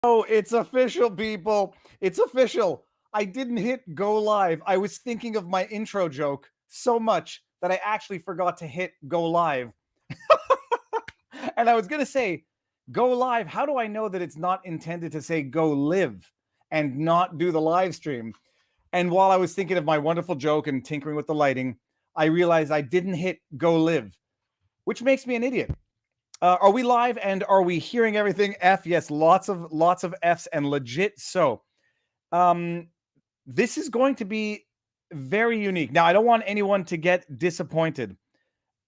Oh, it's official, people. It's official. I didn't hit go live. I was thinking of my intro joke so much that I actually forgot to hit go live. And I was going to say, go live. How do I know that it's not intended to say go live and not do the live stream? And while I was thinking of my wonderful joke and tinkering with the lighting, I realized I didn't hit go live, which makes me an idiot. Are we live and are we hearing everything? F, yes, lots of Fs and legit. So, this is going to be very unique. Now, I don't want anyone to get disappointed.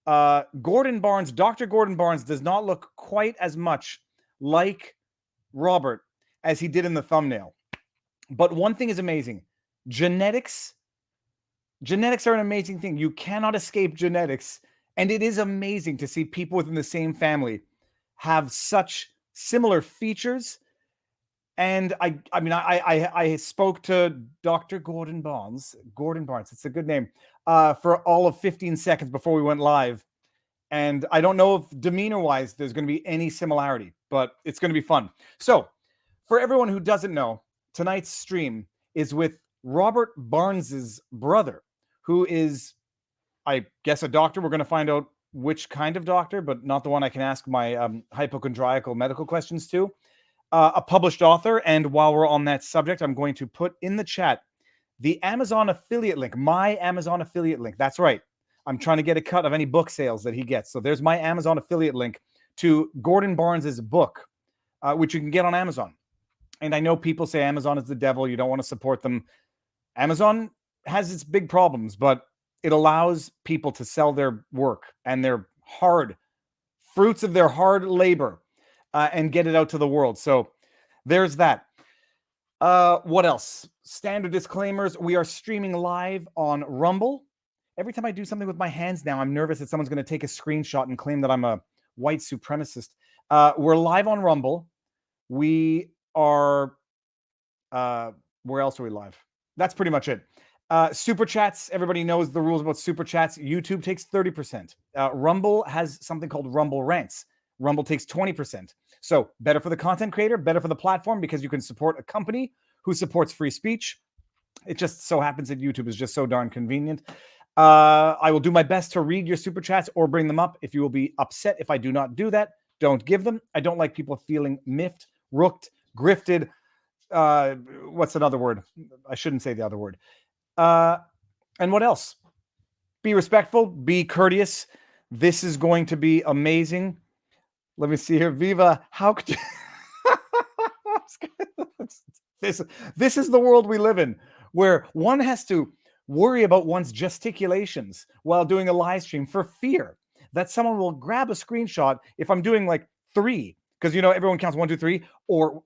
Gordon Barnes, Dr. Gordon Barnes, does not look quite as much like Robert as he did in the thumbnail. But one thing is amazing: genetics. Genetics are an amazing thing. You cannot escape genetics. And it is amazing to see people within the same family have such similar features. And I spoke to Dr. Gordon Barnes. Gordon Barnes, it's a good name, for all of 15 seconds before we went live. And I don't know if demeanor-wise there's going to be any similarity, but it's going to be fun. So, for everyone who doesn't know, tonight's stream is with Robert Barnes's brother, who is, I guess, a doctor. We're going to find out which kind of doctor, but not the one I can ask my hypochondriacal medical questions to. A published author. And while we're on that subject, I'm going to put in the chat the Amazon affiliate link, my Amazon affiliate link. That's right. I'm trying to get a cut of any book sales that he gets. So there's my Amazon affiliate link to Gordon Barnes's book, which you can get on Amazon. And I know people say Amazon is the devil. You don't want to support them. Amazon has its big problems, but it allows people to sell their work and their hard fruits of their hard labor and get it out to the world. So there's that. What else? Standard disclaimers. We are streaming live on Rumble. Every time I do something with my hands now, I'm nervous that someone's going to take a screenshot and claim that I'm a white supremacist. We're live on Rumble. We are... where else are we live? That's pretty much it. Super chats, everybody knows the rules about super chats. YouTube takes 30%. Rumble has something called Rumble Rants. Rumble takes 20%. So better for the content creator, better for the platform, because you can support a company who supports free speech. It just so happens that YouTube is just so darn convenient. I will do my best to read your super chats or bring them up. If you will be upset if I do not do that, don't give them. I don't like people feeling miffed, rooked, grifted. What's another word? I shouldn't say the other word. And what else? Be respectful, be courteous. This is going to be amazing. Let me see here. Viva, how could you... This is the world we live in, where one has to worry about one's gesticulations while doing a live stream for fear that someone will grab a screenshot if I'm doing like 3, because, you know, everyone counts 1, 2, 3, or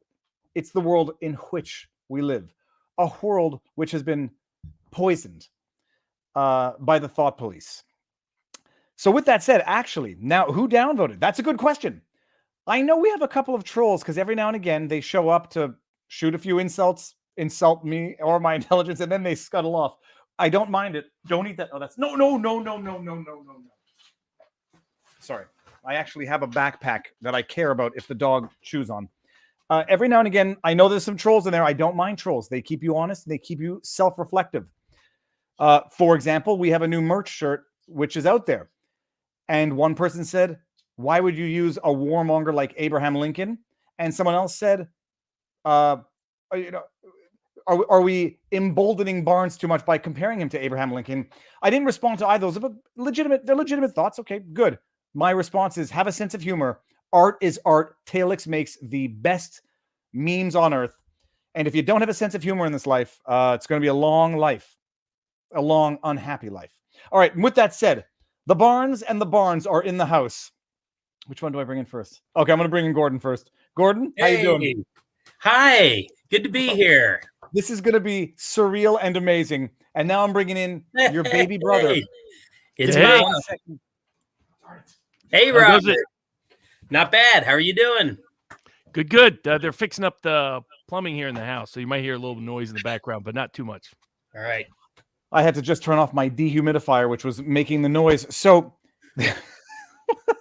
it's the world in which we live, a world which has been poisoned by the thought police. So with that said, actually, now who downvoted? That's a good question. I know we have a couple of trolls, because every now and again they show up to shoot a few insults, insult me or my intelligence, and then they scuttle off. I don't mind it. Don't eat that. Oh, that's no. Sorry. I actually have a backpack that I care about if the dog chews on. Every now and again, I know there's some trolls in there. I don't mind trolls. They keep you honest. And they keep you self-reflective. For example, we have a new merch shirt, which is out there. And one person said, why would you use a warmonger like Abraham Lincoln? And someone else said, are we emboldening Barnes too much by comparing him to Abraham Lincoln? I didn't respond to either of those, but they're legitimate thoughts. Okay, good. My response is, have a sense of humor. Art is art. Taylix makes the best memes on earth. And if you don't have a sense of humor in this life, it's going to be a long life, a long, unhappy life. All right. And with that said, the Barnes and the Barnes are in the house. Which one do I bring in first? Okay, I'm going to bring in Gordon first. Gordon, how you doing? Hi. Good to be here. This is going to be surreal and amazing. And now I'm bringing in your baby brother. It's me. Hey, Robert. Not bad. How are you doing? Good. They're fixing up the plumbing here in the house, so you might hear a little noise in the background, but not too much. All right. I had to just turn off my dehumidifier, which was making the noise. So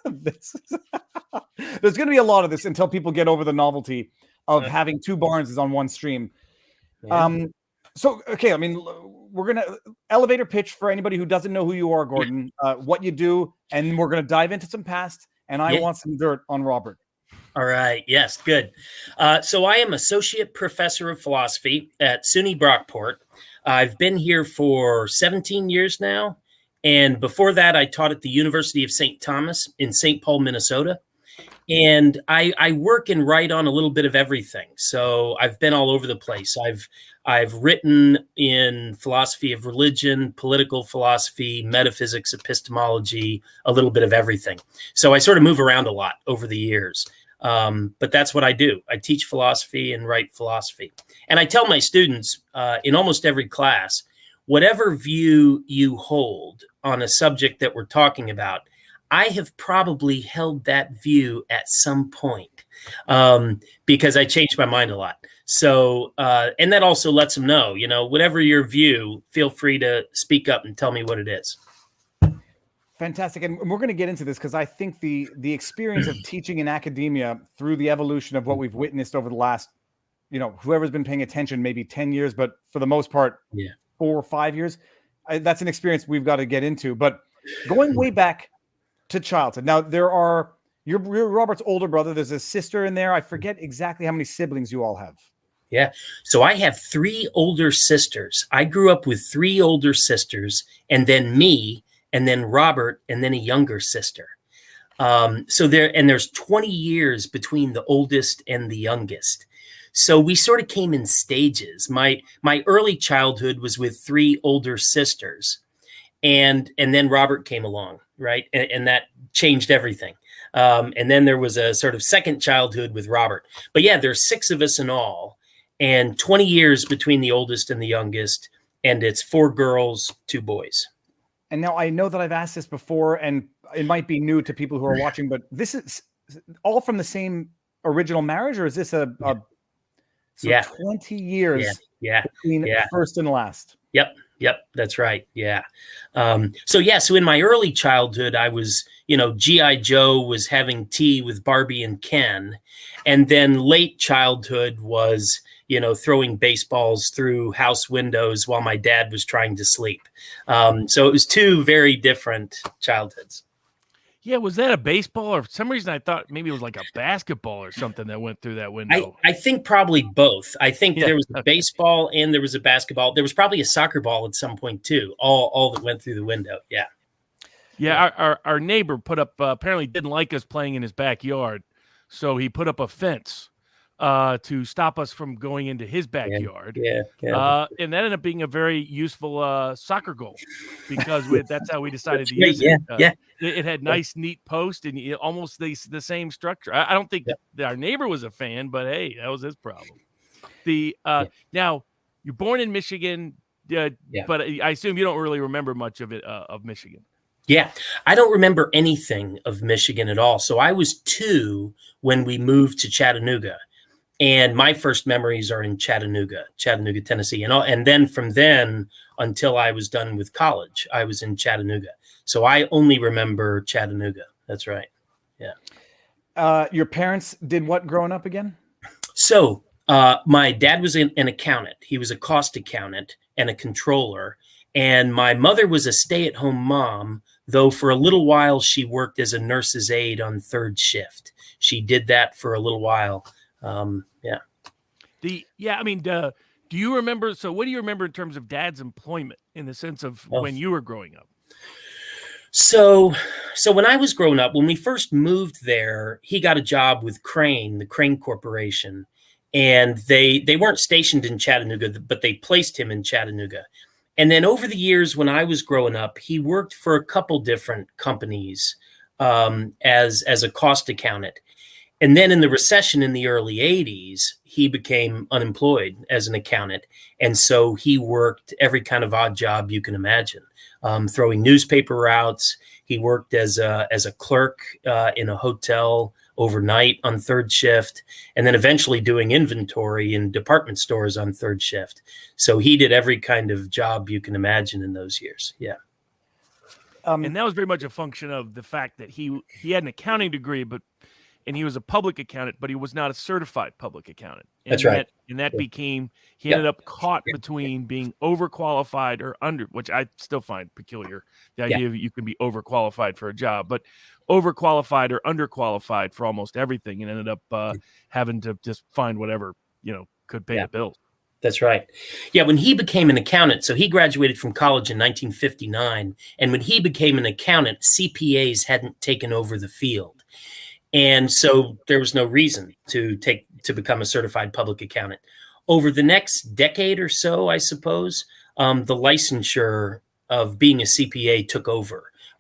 there's going to be a lot of this until people get over the novelty of having two Barneses on one stream. Yeah. So, okay, I mean, we're going to elevator pitch for anybody who doesn't know who you are, Gordon, what you do, and we're going to dive into some past, and I want some dirt on Robert. All right. Yes, good. So I am Associate Professor of Philosophy at SUNY Brockport. I've been here for 17 years now, and before that, I taught at the University of St. Thomas in St. Paul, Minnesota. And I work and write on a little bit of everything. So I've been all over the place. I've written in philosophy of religion, political philosophy, metaphysics, epistemology, a little bit of everything. So I sort of move around a lot over the years. But that's what I do. I teach philosophy and write philosophy. And I tell my students in almost every class, whatever view you hold on a subject that we're talking about, I have probably held that view at some point because I change my mind a lot. So, and that also lets them know, whatever your view, feel free to speak up and tell me what it is. Fantastic. And we're going to get into this because I think the experience of teaching in academia through the evolution of what we've witnessed over the last, whoever's been paying attention, maybe 10 years, but for the most part, 4 or 5 years, that's an experience we've got to get into. But going way back to childhood. Now, you're Robert's older brother. There's a sister in there. I forget exactly how many siblings you all have. Yeah. So I have 3 older sisters. I grew up with 3 older sisters, and then me, and then Robert, and then a younger sister. So there's 20 years between the oldest and the youngest. So we sort of came in stages. My early childhood was with 3 older sisters, and then Robert came along, right? And that changed everything. And then there was a sort of second childhood with Robert. But yeah, there's 6 of us in all, and 20 years between the oldest and the youngest, and it's 4 girls, 2 boys. And now I know that I've asked this before, and it might be new to people who are watching, but this is all from the same original marriage, or is this a 20 years between first and last? Yep, that's right. Yeah. So in my early childhood, I was, G.I. Joe was having tea with Barbie and Ken. And then late childhood was, throwing baseballs through house windows while my dad was trying to sleep. So it was 2 very different childhoods. Yeah, was that a baseball, or for some reason I thought maybe it was like a basketball or something that went through that window? I think probably both. I think there was a baseball and there was a basketball. There was probably a soccer ball at some point too, all that went through the window. Yeah. Yeah, our neighbor put up, apparently didn't like us playing in his backyard, so he put up a fence to stop us from going into his backyard. Yeah. And that ended up being a very useful soccer goal because that's how we decided to use it. It had nice, neat post and almost the same structure. I don't think our neighbor was a fan, but hey, that was his problem. Now, you're born in Michigan, but I assume you don't really remember much of it, of Michigan. Yeah, I don't remember anything of Michigan at all. So I was 2 when we moved to Chattanooga. And my first memories are in Chattanooga, Tennessee. And then from then until I was done with college, I was in Chattanooga. So I only remember Chattanooga. That's right. Yeah. Your parents did what growing up again? So my dad was an accountant. He was a cost accountant and a controller. And my mother was a stay-at-home mom, though for a little while she worked as a nurse's aide on 3rd shift. She did that for a little while. Do you remember? So, what do you remember in terms of Dad's employment in the sense of when you were growing up? So when I was growing up, when we first moved there, he got a job with Crane, the Crane Corporation, and they weren't stationed in Chattanooga, but they placed him in Chattanooga. And then over the years, when I was growing up, he worked for a couple different companies as a cost accountant. And then in the recession in the early 80s, he became unemployed as an accountant. And so he worked every kind of odd job you can imagine, throwing newspaper routes. He worked as a clerk in a hotel overnight on 3rd shift, and then eventually doing inventory in department stores on 3rd shift. So he did every kind of job you can imagine in those years. Yeah. And that was very much a function of the fact that he had an accounting degree, but and he was a public accountant, but he was not a certified public accountant. And That's right. That became, he Yep. ended up caught between being overqualified or under, which I still find peculiar. The idea that you can be overqualified for a job, but overqualified or underqualified for almost everything, and ended up having to just find whatever, could pay the bills. That's right. Yeah, when he became an accountant, so he graduated from college in 1959, and when he became an accountant, CPAs hadn't taken over the field. And so there was no reason to become a certified public accountant. Over the next decade or so, I suppose, the licensure of being a CPA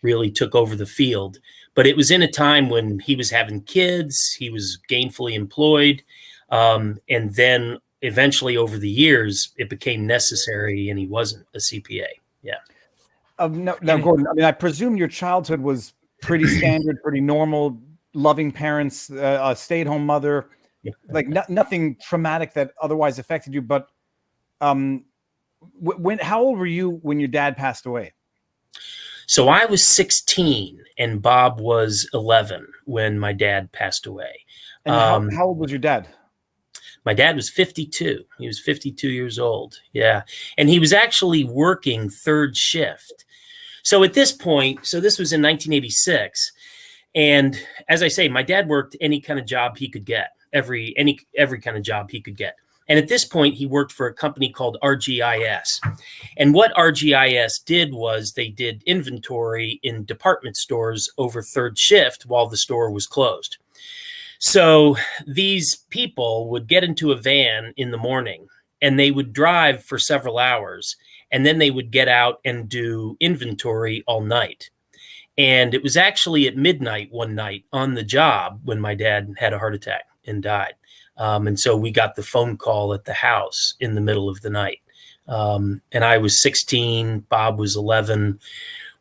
really took over the field. But it was in a time when he was having kids, he was gainfully employed, and then eventually over the years, it became necessary and he wasn't a CPA. Yeah. Now, Gordon, I mean, I presume your childhood was pretty standard, pretty normal, loving parents, a stay-at-home mother, like nothing traumatic that otherwise affected you. But how old were you when your dad passed away? So I was 16 and Bob was 11 when my dad passed away. And how old was your dad? My dad was 52. He was 52 years old. Yeah. And he was actually working third shift. So at this point, so this was in 1986. And as I say, my dad worked any kind of job he could get, every kind of job he could get. And at this point, he worked for a company called RGIS. And what RGIS did was they did inventory in department stores over third shift while the store was closed. So these people would get into a van in the morning and they would drive for several hours, and then they would get out and do inventory all night. And it was actually at midnight one night on the job when my dad had a heart attack and died. And so we got the phone call at the house in the middle of the night. And I was 16, Bob was 11.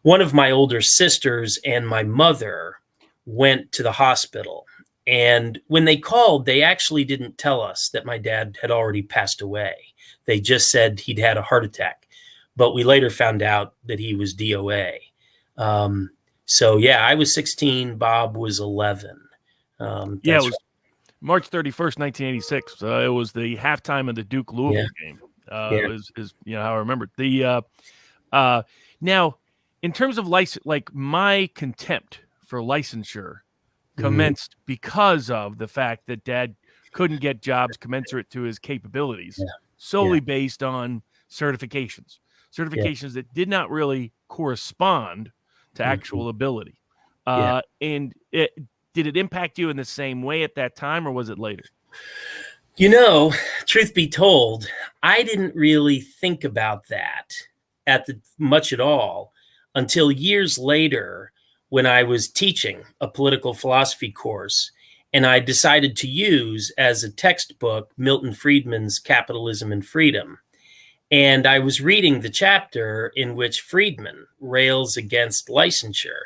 One of my older sisters and my mother went to the hospital. And when they called, they actually didn't tell us that my dad had already passed away. They just said he'd had a heart attack. But we later found out that he was DOA. So, yeah, I was 16. Bob was 11. It was March 31st, 1986. It was the halftime of the Duke Louisville game. Is how I remember it. Now, in terms of my contempt for licensure commenced because of the fact that Dad couldn't get jobs commensurate to his capabilities, solely based on certifications that did not really correspond to actual ability. And did it impact you in the same way at that time, or was it later? Truth be told, I didn't really think about that much at all until years later when I was teaching a political philosophy course, and I decided to use as a textbook Milton Friedman's Capitalism and Freedom. And I was reading the chapter in which Friedman rails against licensure.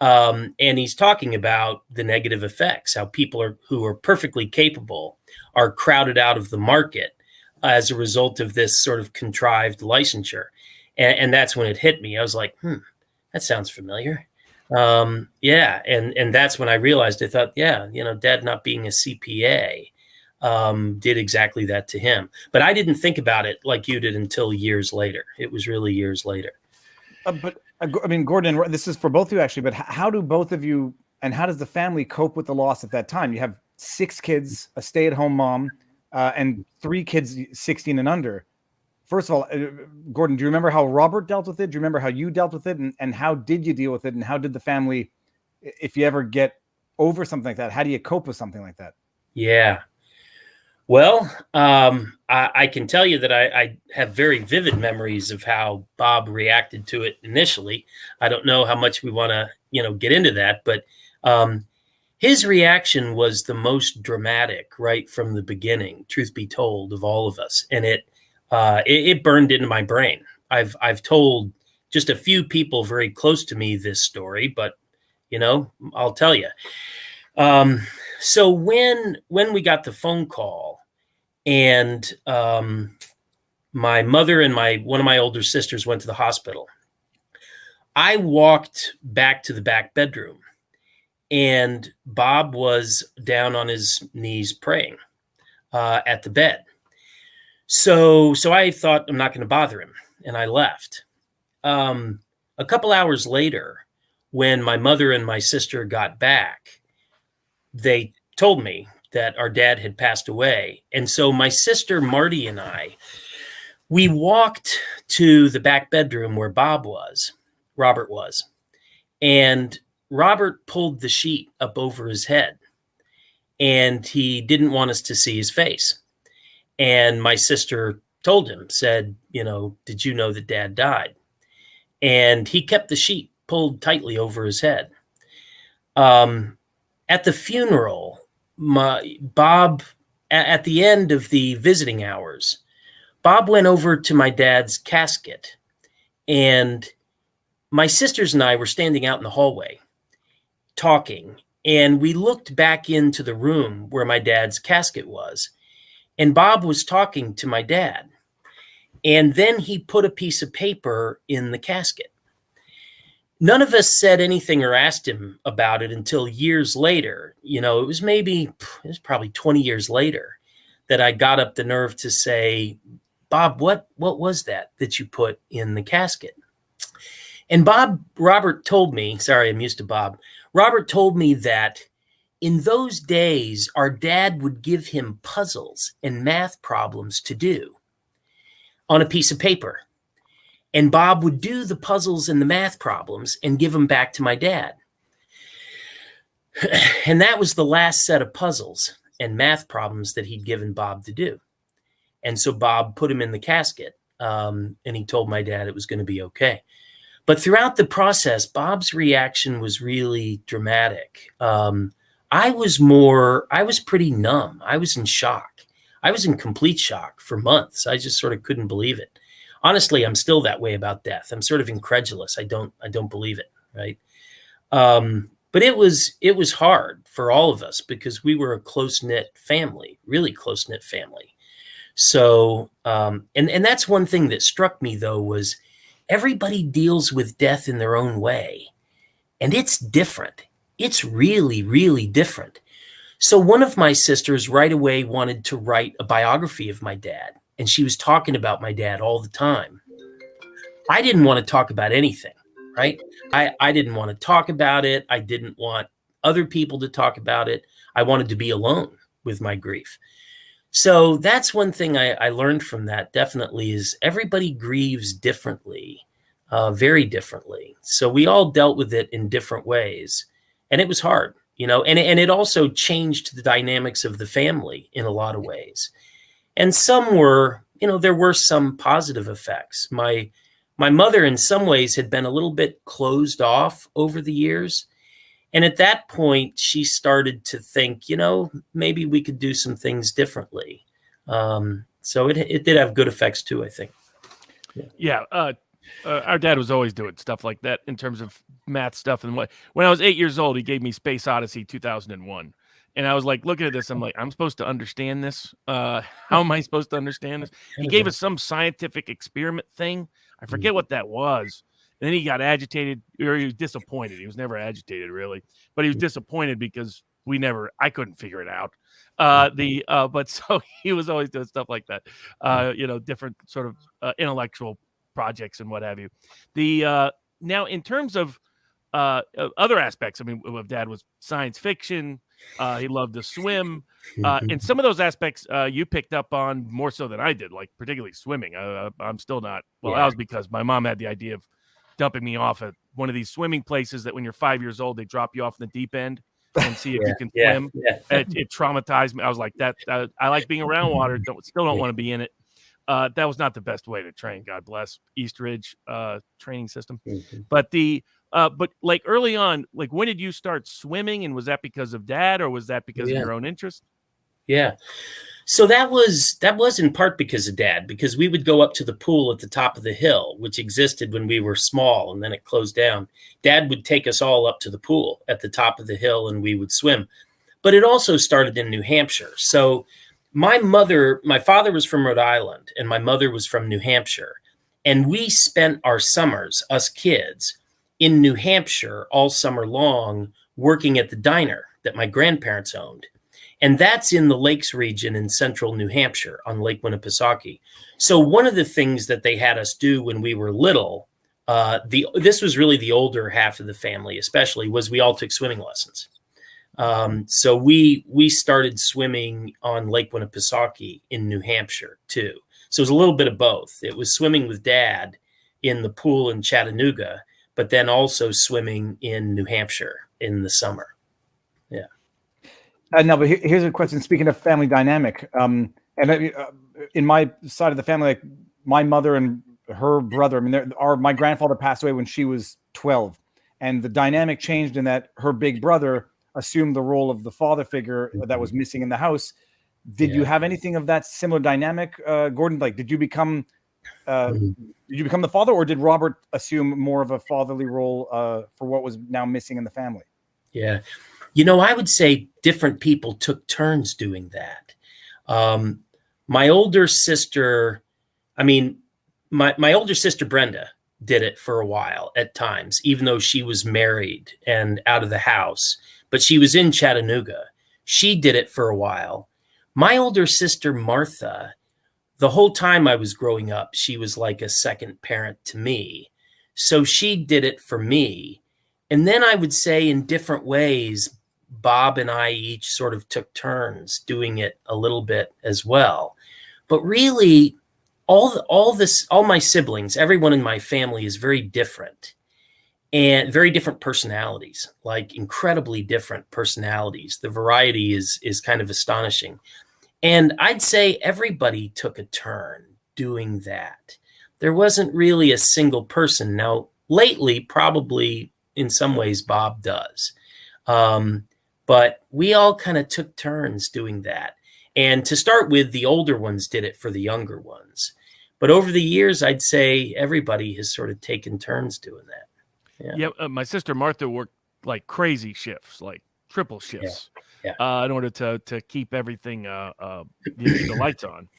And he's talking about the negative effects, how people who are perfectly capable are crowded out of the market as a result of this sort of contrived licensure. And that's when it hit me. I was like, that sounds familiar. And that's when I realized, I thought, Dad not being a CPA did exactly that to him. But I didn't think about it like you did until years later. It was really years later. But I mean, Gordon, this is for both of you actually, but how do both of you, and how does the family cope with the loss at that time? You have 6 kids, a stay-at-home mom, and 3 kids 16 and under. First of all, Gordon, do you remember how Robert dealt with it? Do you remember how you dealt with it? And how did you deal with it? And how did the family, if you ever get over something like that, how do you cope with something like that? Yeah. Well, I can tell you that I have very vivid memories of how Bob reacted to it initially. I don't know how much we want to, get into that, but his reaction was the most dramatic right from the beginning, truth be told, of all of us. And it burned into my brain. I've told just a few people very close to me this story, but, I'll tell you. So when we got the phone call and my mother and one of my older sisters went to the hospital, I walked back to the back bedroom and Bob was down on his knees praying at the bed. So I thought, I'm not going to bother him, and I left. A couple hours later, when my mother and my sister got back, they told me that our dad had passed away. And so my sister Marty and I, we walked to the back bedroom where Robert was, and Robert pulled the sheet up over his head, and he didn't want us to see his face. And my sister told him, said, did you know that Dad died? And he kept the sheet pulled tightly over his head. At the funeral, Bob, at the end of the visiting hours, Bob went over to my dad's casket, and my sisters and I were standing out in the hallway talking, and we looked back into the room where my dad's casket was, and Bob was talking to my dad. And then he put a piece of paper in the casket. None of us said anything or asked him about it until years later. It was probably 20 years later that I got up the nerve to say, Bob, what was that you put in the casket? And Robert told me, sorry, I'm used to Bob. Robert told me that in those days, our dad would give him puzzles and math problems to do on a piece of paper. And Bob would do the puzzles and the math problems and give them back to my dad. And that was the last set of puzzles and math problems that he'd given Bob to do. And so Bob put him in the casket, and he told my dad it was going to be okay. But throughout the process, Bob's reaction was really dramatic. I was pretty numb. I was in shock. I was in complete shock for months. I just sort of couldn't believe it. Honestly, I'm still that way about death. I'm sort of incredulous. I don't believe it, right? But it was hard for all of us because we were a close-knit family, really close-knit family. So, and that's one thing that struck me, though, was everybody deals with death in their own way. And it's different. It's really, really different. So one of my sisters right away wanted to write a biography of my dad, and she was talking about my dad all the time. I didn't want to talk about anything, right? I didn't want to talk about it. I didn't want other people to talk about it. I wanted to be alone with my grief. So that's one thing I learned from that, definitely, is everybody grieves differently, very differently. So we all dealt with it in different ways, and it was hard. And it also changed the dynamics of the family in a lot of ways. And some were, there were some positive effects. My mother in some ways had been a little bit closed off over the years. And at that point, she started to think, maybe we could do some things differently. So it did have good effects too, I think. Yeah. Our dad was always doing stuff like that in terms of math stuff. And when I was 8 years old, he gave me Space Odyssey 2001. And I was like, looking at this, I'm like, I'm supposed to understand this. How am I supposed to understand this? He gave us some scientific experiment thing. I forget what that was. And then he got agitated, or he was disappointed. He was never agitated, really. But he was disappointed because I couldn't figure it out. But so he was always doing stuff like that, different sort of intellectual projects and what have you. Now, in terms of other aspects, of Dad was science fiction. He loved to swim. And some of those aspects you picked up on more so than I did, like particularly swimming. I'm still not. Well, that was because my mom had the idea of dumping me off at one of these swimming places that when you're 5 years old, they drop you off in the deep end and see if you can swim. It traumatized me. I was like, I like being around water. Still don't want to be in it. That was not the best way to train. God bless East Ridge training system. But but like early on, like when did you start swimming, and was that because of Dad, or was that because of your own interest? Yeah. So that was in part because of Dad, because we would go up to the pool at the top of the hill, which existed when we were small, and then it closed down. Dad would take us all up to the pool at the top of the hill, and we would swim. But it also started in New Hampshire. So my father was from Rhode Island, and my mother was from New Hampshire. And we spent our summers, us kids, in New Hampshire all summer long, working at the diner that my grandparents owned. And that's in the Lakes region in central New Hampshire on Lake Winnipesaukee. So one of the things that they had us do when we were little, this was really the older half of the family, especially, was we all took swimming lessons. So we started swimming on Lake Winnipesaukee in New Hampshire too. So it was a little bit of both. It was swimming with Dad in the pool in Chattanooga, but then also swimming in New Hampshire in the summer. Yeah. No, but here's a question. Speaking of family dynamic, in my side of the family, like my mother and her brother, I mean, my grandfather passed away when she was 12, and the dynamic changed in that her big brother assumed the role of the father figure that was missing in the house. Did you have anything of that similar dynamic, Gordon? Like, did you become the father, or did Robert assume more of a fatherly role for what was now missing in the family? Yeah. You know, I would say different people took turns doing that. My older sister, my older sister Brenda did it for a while at times, even though she was married and out of the house, but she was in Chattanooga. She did it for a while. My older sister Martha, the whole time I was growing up, she was like a second parent to me. So she did it for me. And then I would say in different ways, Bob and I each sort of took turns doing it a little bit as well. But really, all my siblings, everyone in my family is very different, and very different personalities, like incredibly different personalities. The variety is kind of astonishing. And I'd say everybody took a turn doing that. There wasn't really a single person. Now, lately, probably in some ways, Bob does. But we all kind of took turns doing that. And to start with, the older ones did it for the younger ones. But over the years, I'd say everybody has sort of taken turns doing that. Yeah. My sister Martha worked like crazy shifts, like triple shifts, in order to keep everything, the lights on.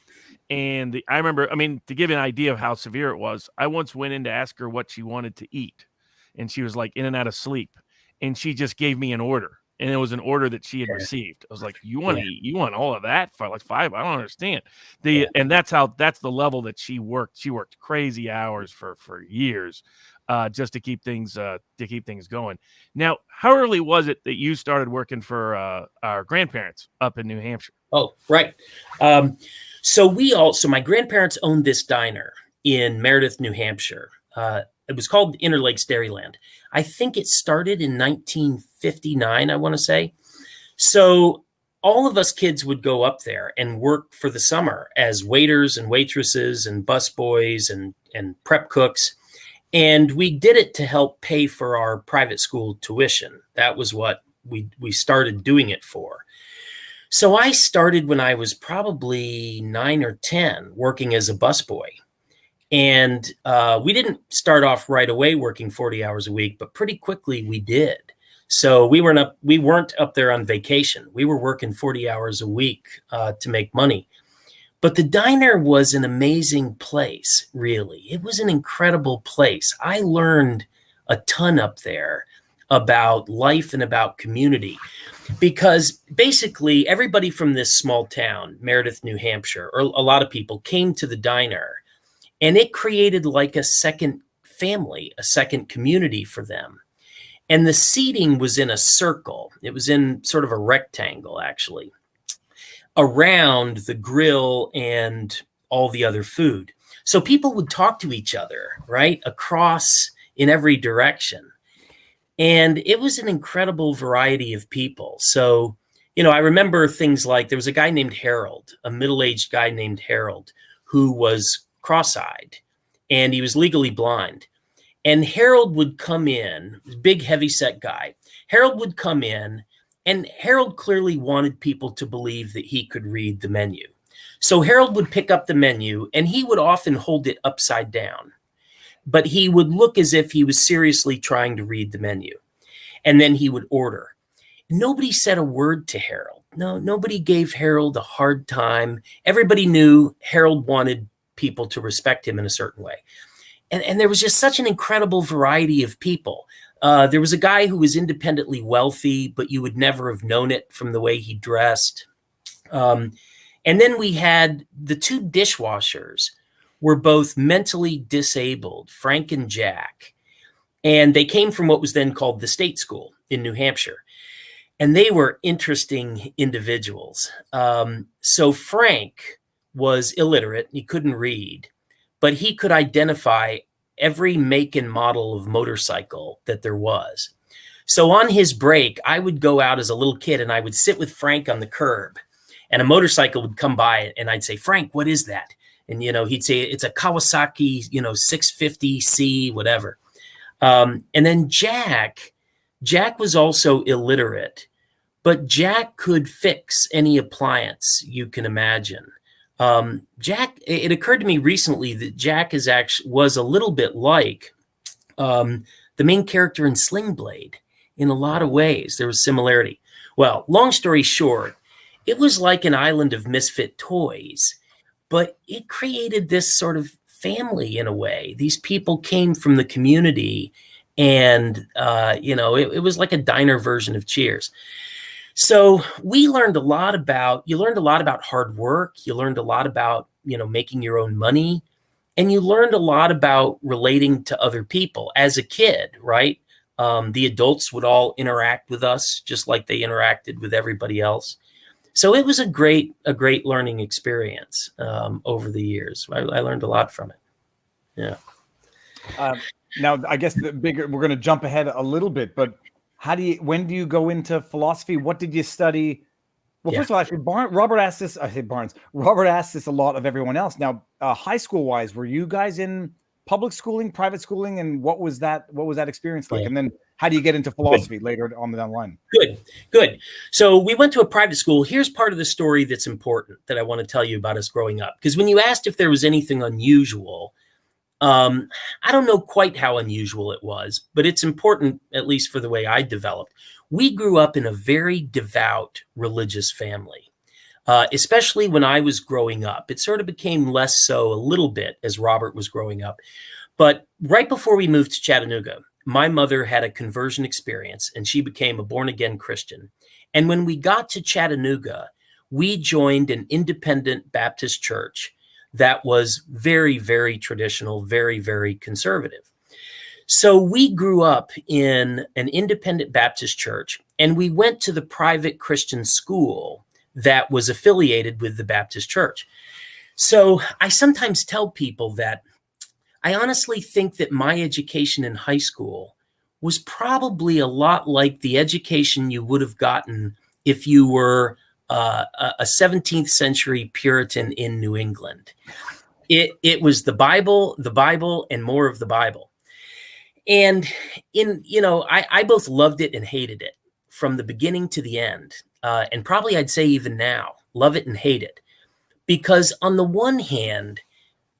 And I remember, to give you an idea of how severe it was, I once went in to ask her what she wanted to eat. And she was like in and out of sleep. And she just gave me an order. And it was an order that she had received. I was like, you want to eat? You want all of that for like 5? I don't understand. And that's the level that she worked. She worked crazy hours for years, just to keep things going. Now, how early was it that you started working for our grandparents up in New Hampshire? Oh, right. So my grandparents owned this diner in Meredith, New Hampshire. It was called Interlakes Dairyland. I think it started in 1959, I want to say. So all of us kids would go up there and work for the summer as waiters and waitresses and busboys and prep cooks. And we did it to help pay for our private school tuition. That was what we started doing it for. So I started when I was probably 9 or 10 working as a busboy. And we didn't start off right away working 40 hours a week, but pretty quickly we did. So we weren't up there on vacation. We were working 40 hours a week to make money. But the diner was an amazing place, really. It was an incredible place. I learned a ton up there about life and about community, because basically everybody from this small town, Meredith, New Hampshire, or a lot of people came to the diner. And it created like a second family, a second community for them. And the seating was in a circle. It was in sort of a rectangle, actually, around the grill and all the other food. So people would talk to each other, right, across in every direction. And it was an incredible variety of people. So, I remember things like there was a guy named Harold, a middle-aged guy named Harold, who was cross-eyed, and he was legally blind. And Harold would come in, big heavy-set guy. Harold would come in, and Harold clearly wanted people to believe that he could read the menu. So Harold would pick up the menu, and he would often hold it upside down. But he would look as if he was seriously trying to read the menu. And then he would order. Nobody said a word to Harold. No, nobody gave Harold a hard time. Everybody knew Harold wanted people to respect him in a certain way. And there was just such an incredible variety of people. There was a guy who was independently wealthy, but you would never have known it from the way he dressed. And then we had the two dishwashers were both mentally disabled, Frank and Jack. And they came from what was then called the state school in New Hampshire. And they were interesting individuals. So Frank was illiterate. He couldn't read, but he could identify every make and model of motorcycle that there was. So on his break, I would go out as a little kid and I would sit with Frank on the curb, and a motorcycle would come by and I'd say, Frank, what is that? And, he'd say, it's a Kawasaki, 650C, whatever. And then Jack was also illiterate, but Jack could fix any appliance you can imagine. Jack, it occurred to me recently that Jack was a little bit like the main character in Sling Blade in a lot of ways. There was similarity. Well, long story short, it was like an island of misfit toys, but it created this sort of family in a way. These people came from the community, and it was like a diner version of Cheers. So you learned a lot about hard work. You learned a lot about, making your own money, and you learned a lot about relating to other people as a kid, right? The adults would all interact with us just like they interacted with everybody else. So it was a great learning experience over the years. I learned a lot from it. Yeah. Now, I guess we're going to jump ahead a little bit, but when do you go into philosophy? What did you study? Well, first of all, actually, Robert asked this. I say Barnes. Robert asked this a lot of everyone else. Now, high school wise, were you guys in public schooling, private schooling, and what was that experience like? Yeah. And then how do you get into philosophy later on down the line? Good. So we went to a private school. Here's part of the story that's important that I want to tell you about us growing up. Because when you asked if there was anything unusual, I don't know quite how unusual it was, but it's important, at least for the way I developed. We grew up in a very devout religious family, especially when I was growing up. It sort of became less so a little bit as Robert was growing up. But right before we moved to Chattanooga, my mother had a conversion experience and she became a born-again Christian. And when we got to Chattanooga, we joined an independent Baptist church that was very, very traditional, very, very conservative. So we grew up in an independent Baptist church, and we went to the private Christian school that was affiliated with the Baptist church. So I sometimes tell people that I honestly think that my education in high school was probably a lot like the education you would have gotten if you were a 17th century Puritan in New England. It was the Bible, and more of the Bible. And I both loved it and hated it from the beginning to the end. And probably I'd say even now, love it and hate it. Because on the one hand,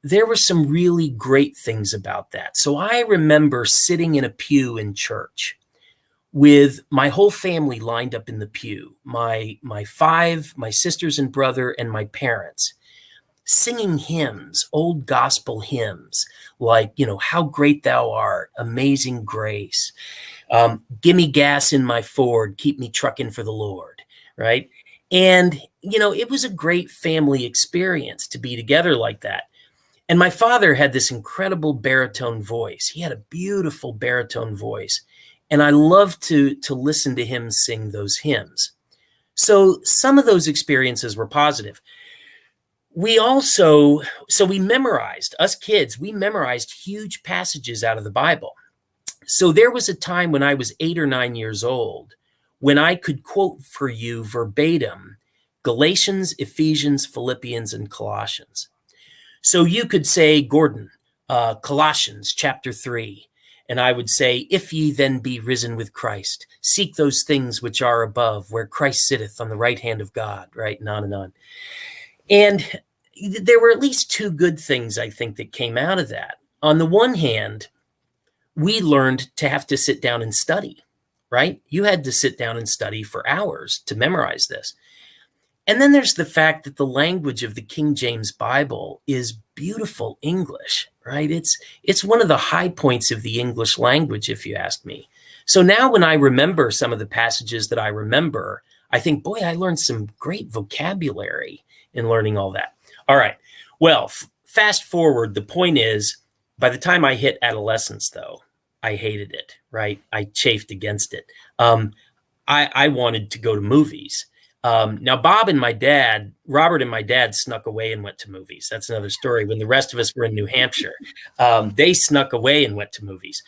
there were some really great things about that. So I remember sitting in a pew in church with my whole family lined up in the pew, my sisters and brother, and my parents, singing hymns, old gospel hymns, like, How Great Thou Art, Amazing Grace, Gimme Gas in My Ford, Keep Me Trucking for the Lord, right? And, it was a great family experience to be together like that. And my father had this incredible baritone voice. He had a beautiful baritone voice. And I loved to listen to him sing those hymns. So some of those experiences were positive. We memorized, us kids, we memorized huge passages out of the Bible. So there was a time when I was 8 or 9 years old when I could quote for you verbatim Galatians, Ephesians, Philippians, and Colossians. So you could say, Gordon, Colossians chapter 3. And I would say, if ye then be risen with Christ, seek those things which are above, where Christ sitteth on the right hand of God, right? And on and on. And there were at least two good things, I think, that came out of that. On the one hand, we learned to have to sit down and study, right? You had to sit down and study for hours to memorize this. And then there's the fact that the language of the King James Bible is beautiful English, right? It's one of the high points of the English language, if you ask me. So now when I remember some of the passages that I remember, I think, boy, I learned some great vocabulary in learning all that. All right. Well, fast forward. The point is, by the time I hit adolescence, though, I hated it, right? I chafed against it. I wanted to go to movies. Now, Robert and my dad snuck away and went to movies. That's another story. When the rest of us were in New Hampshire, they snuck away and went to movies.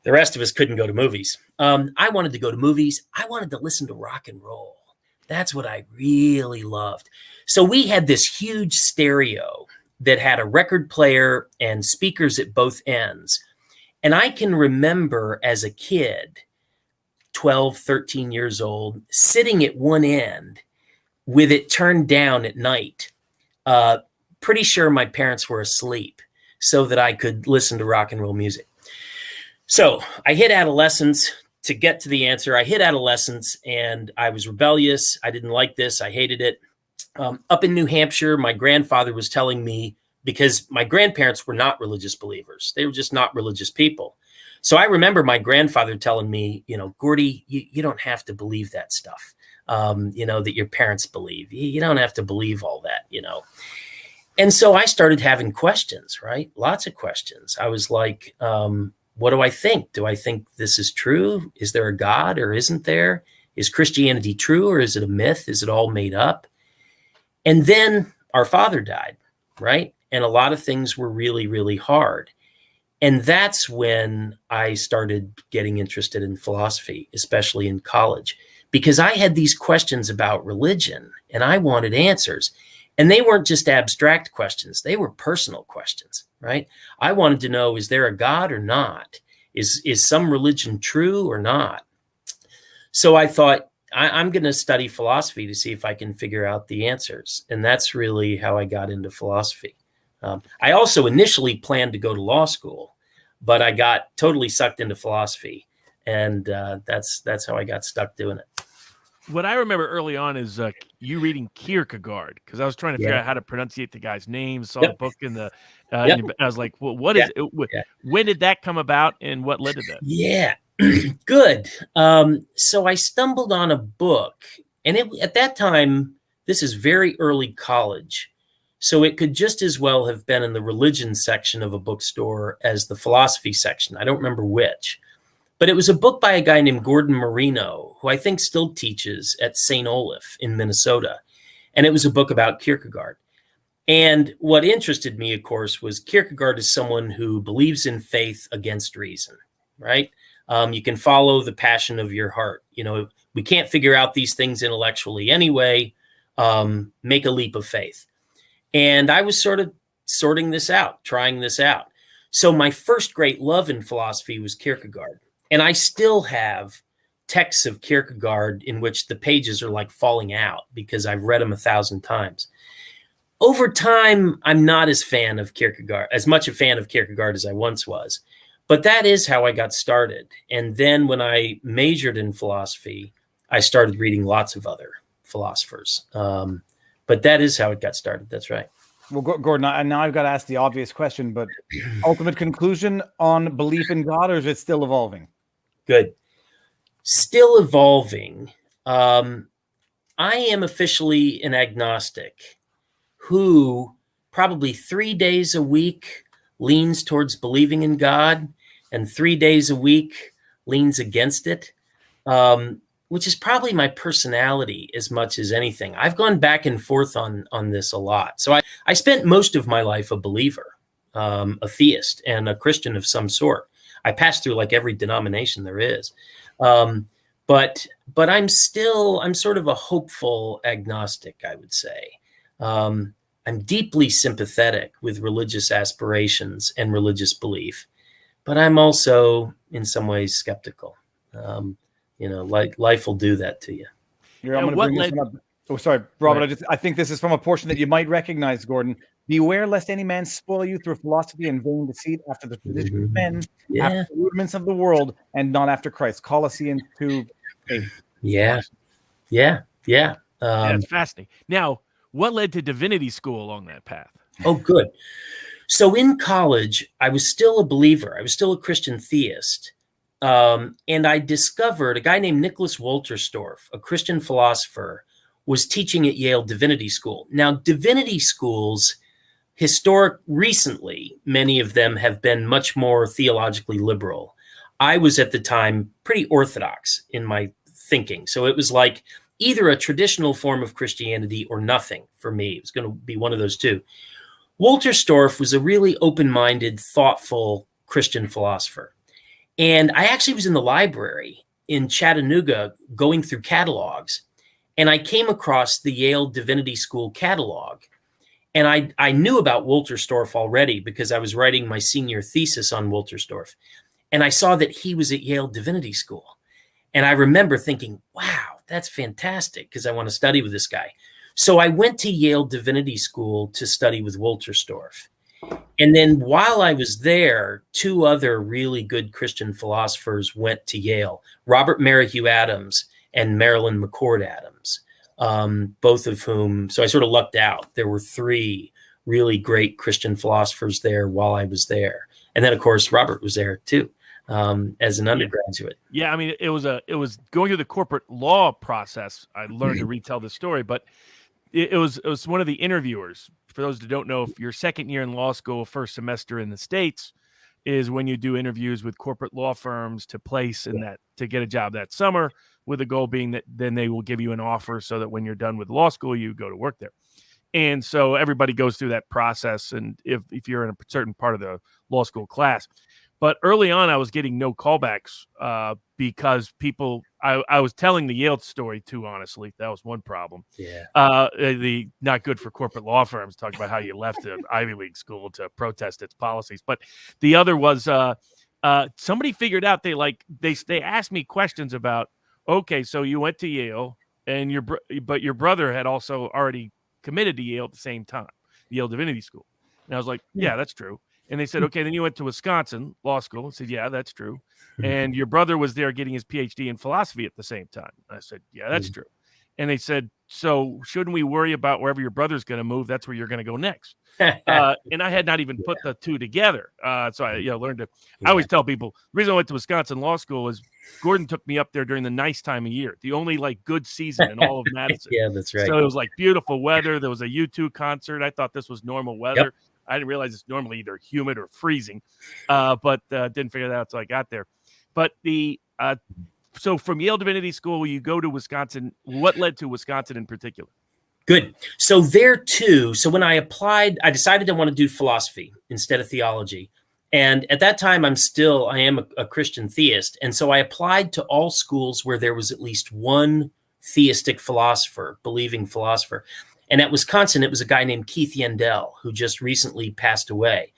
The rest of us couldn't go to movies. I wanted to go to movies. I wanted to listen to rock and roll. That's what I really loved. So we had this huge stereo that had a record player and speakers at both ends. And I can remember as a kid, 12, 13 years old, sitting at one end with it turned down at night. Pretty sure my parents were asleep so that I could listen to rock and roll music. So I hit adolescence. To get to the answer, I hit adolescence and I was rebellious. I didn't like this. I hated it. Up in New Hampshire, my grandfather was telling me, because my grandparents were not religious believers. They were just not religious people. So I remember my grandfather telling me, Gordy, you don't have to believe that stuff, that your parents believe. You don't have to believe all that, And so I started having questions, right? Lots of questions. I was like, what do I think? Do I think this is true? Is there a God or isn't there? Is Christianity true or is it a myth? Is it all made up? And then our father died, right? And a lot of things were really, really hard. And that's when I started getting interested in philosophy, especially in college, because I had these questions about religion and I wanted answers. And they weren't just abstract questions. They were personal questions, right? I wanted to know, is there a God or not? Is some religion true or not? So I thought, I'm going to study philosophy to see if I can figure out the answers. And that's really how I got into philosophy. I also initially planned to go to law school, but I got totally sucked into philosophy. And that's how I got stuck doing it. What I remember early on is you reading Kierkegaard, because I was trying to figure out how to pronunciate the guy's name, saw the book in the, I was like, well, what is it? When did that come about and what led to that? Yeah, good. So I stumbled on a book, and at that time, this is very early college. So it could just as well have been in the religion section of a bookstore as the philosophy section. I don't remember which. But it was a book by a guy named Gordon Marino, who I think still teaches at St. Olaf in Minnesota. And it was a book about Kierkegaard. And what interested me, of course, was Kierkegaard is someone who believes in faith against reason, right? You can follow the passion of your heart. We can't figure out these things intellectually anyway. Make a leap of faith. And I was sort of sorting this out, trying this out. So my first great love in philosophy was Kierkegaard. And I still have texts of Kierkegaard in which the pages are like falling out because I've read them 1,000 times. Over time, I'm not as much a fan of Kierkegaard as I once was. But that is how I got started. And then when I majored in philosophy, I started reading lots of other philosophers. But that is how it got started. That's right. Well, Gordon, now I've got to ask the obvious question, but ultimate conclusion on belief in God, or is it still evolving? Good. Still evolving. I am officially an agnostic who probably 3 days a week leans towards believing in God and 3 days a week leans against it, which is probably my personality as much as anything. I've gone back and forth on this a lot. So I spent most of my life a believer, a theist, and a Christian of some sort. I passed through like every denomination there is. But I'm sort of a hopeful agnostic, I would say. I'm deeply sympathetic with religious aspirations and religious belief, but I'm also in some ways skeptical. Like life will do that to you. I'm going to bring this one up. Oh, sorry, Robert. Right. I think this is from a portion that you might recognize, Gordon. Beware lest any man spoil you through philosophy and vain deceit after the tradition of men, after the rudiments of the world, and not after Christ. Colossians 2:8. Yeah. That's fascinating. Now, what led to divinity school along that path? Oh, good. So in college, I was still a believer. I was still a Christian theist. And I discovered a guy named Nicholas Wolterstorff, a Christian philosopher, was teaching at Yale Divinity School. Now, divinity schools, recently, many of them have been much more theologically liberal. I was at the time pretty orthodox in my thinking. So it was like either a traditional form of Christianity or nothing for me. It was going to be one of those two. Wolterstorff was a really open-minded, thoughtful Christian philosopher. And I actually was in the library in Chattanooga going through catalogs, and I came across the Yale Divinity School catalog. And I knew about Wolterstorff already because I was writing my senior thesis on Wolterstorff. And I saw that he was at Yale Divinity School. And I remember thinking, wow, that's fantastic, because I want to study with this guy. So I went to Yale Divinity School to study with Wolterstorff. And then while I was there, two other really good Christian philosophers went to Yale, Robert Merrihew Adams and Marilyn McCord Adams, both of whom, so I sort of lucked out. There were three really great Christian philosophers there while I was there. And then, of course, Robert was there too, as an undergraduate. Yeah, I mean, it was going through the corporate law process. I learned to retell the story, but it was one of the interviewers. For those that don't know, if your second year in law school, first semester in the States, is when you do interviews with corporate law firms to place in that, to get a job that summer, with the goal being that then they will give you an offer so that when you're done with law school, you go to work there. And so everybody goes through that process, and if you're in a certain part of the law school class. But early on, I was getting no callbacks because people, I was telling the Yale story too, honestly. That was one problem. Yeah. The not good for corporate law firms, talk about how you left the Ivy League school to protest its policies. But the other was somebody figured out they asked me questions about, okay, so you went to Yale, and but your brother had also already committed to Yale at the same time, Yale Divinity School. And I was like, yeah, that's true. And they said, okay, then you went to Wisconsin Law School. I said, yeah, that's true. And your brother was there getting his PhD in philosophy at the same time. I said, yeah, that's true. And they said, so shouldn't we worry about wherever your brother's going to move? That's where you're going to go next. And I had not even put the two together. So I learned to, I always tell people, the reason I went to Wisconsin Law School is Gordon took me up there during the nice time of year, the only good season in all of Madison. Yeah, that's right. So it was beautiful weather. There was a U2 concert. I thought this was normal weather. Yep. I didn't realize it's normally either humid or freezing, but didn't figure that out until I got there. But so from Yale Divinity School, you go to Wisconsin. What led to Wisconsin in particular? Good. So there too. So when I applied, I decided I want to do philosophy instead of theology. And at that time, I am a Christian theist. And so I applied to all schools where there was at least one theistic philosopher, believing philosopher. And at Wisconsin, it was a guy named Keith Yandell, who just recently passed away.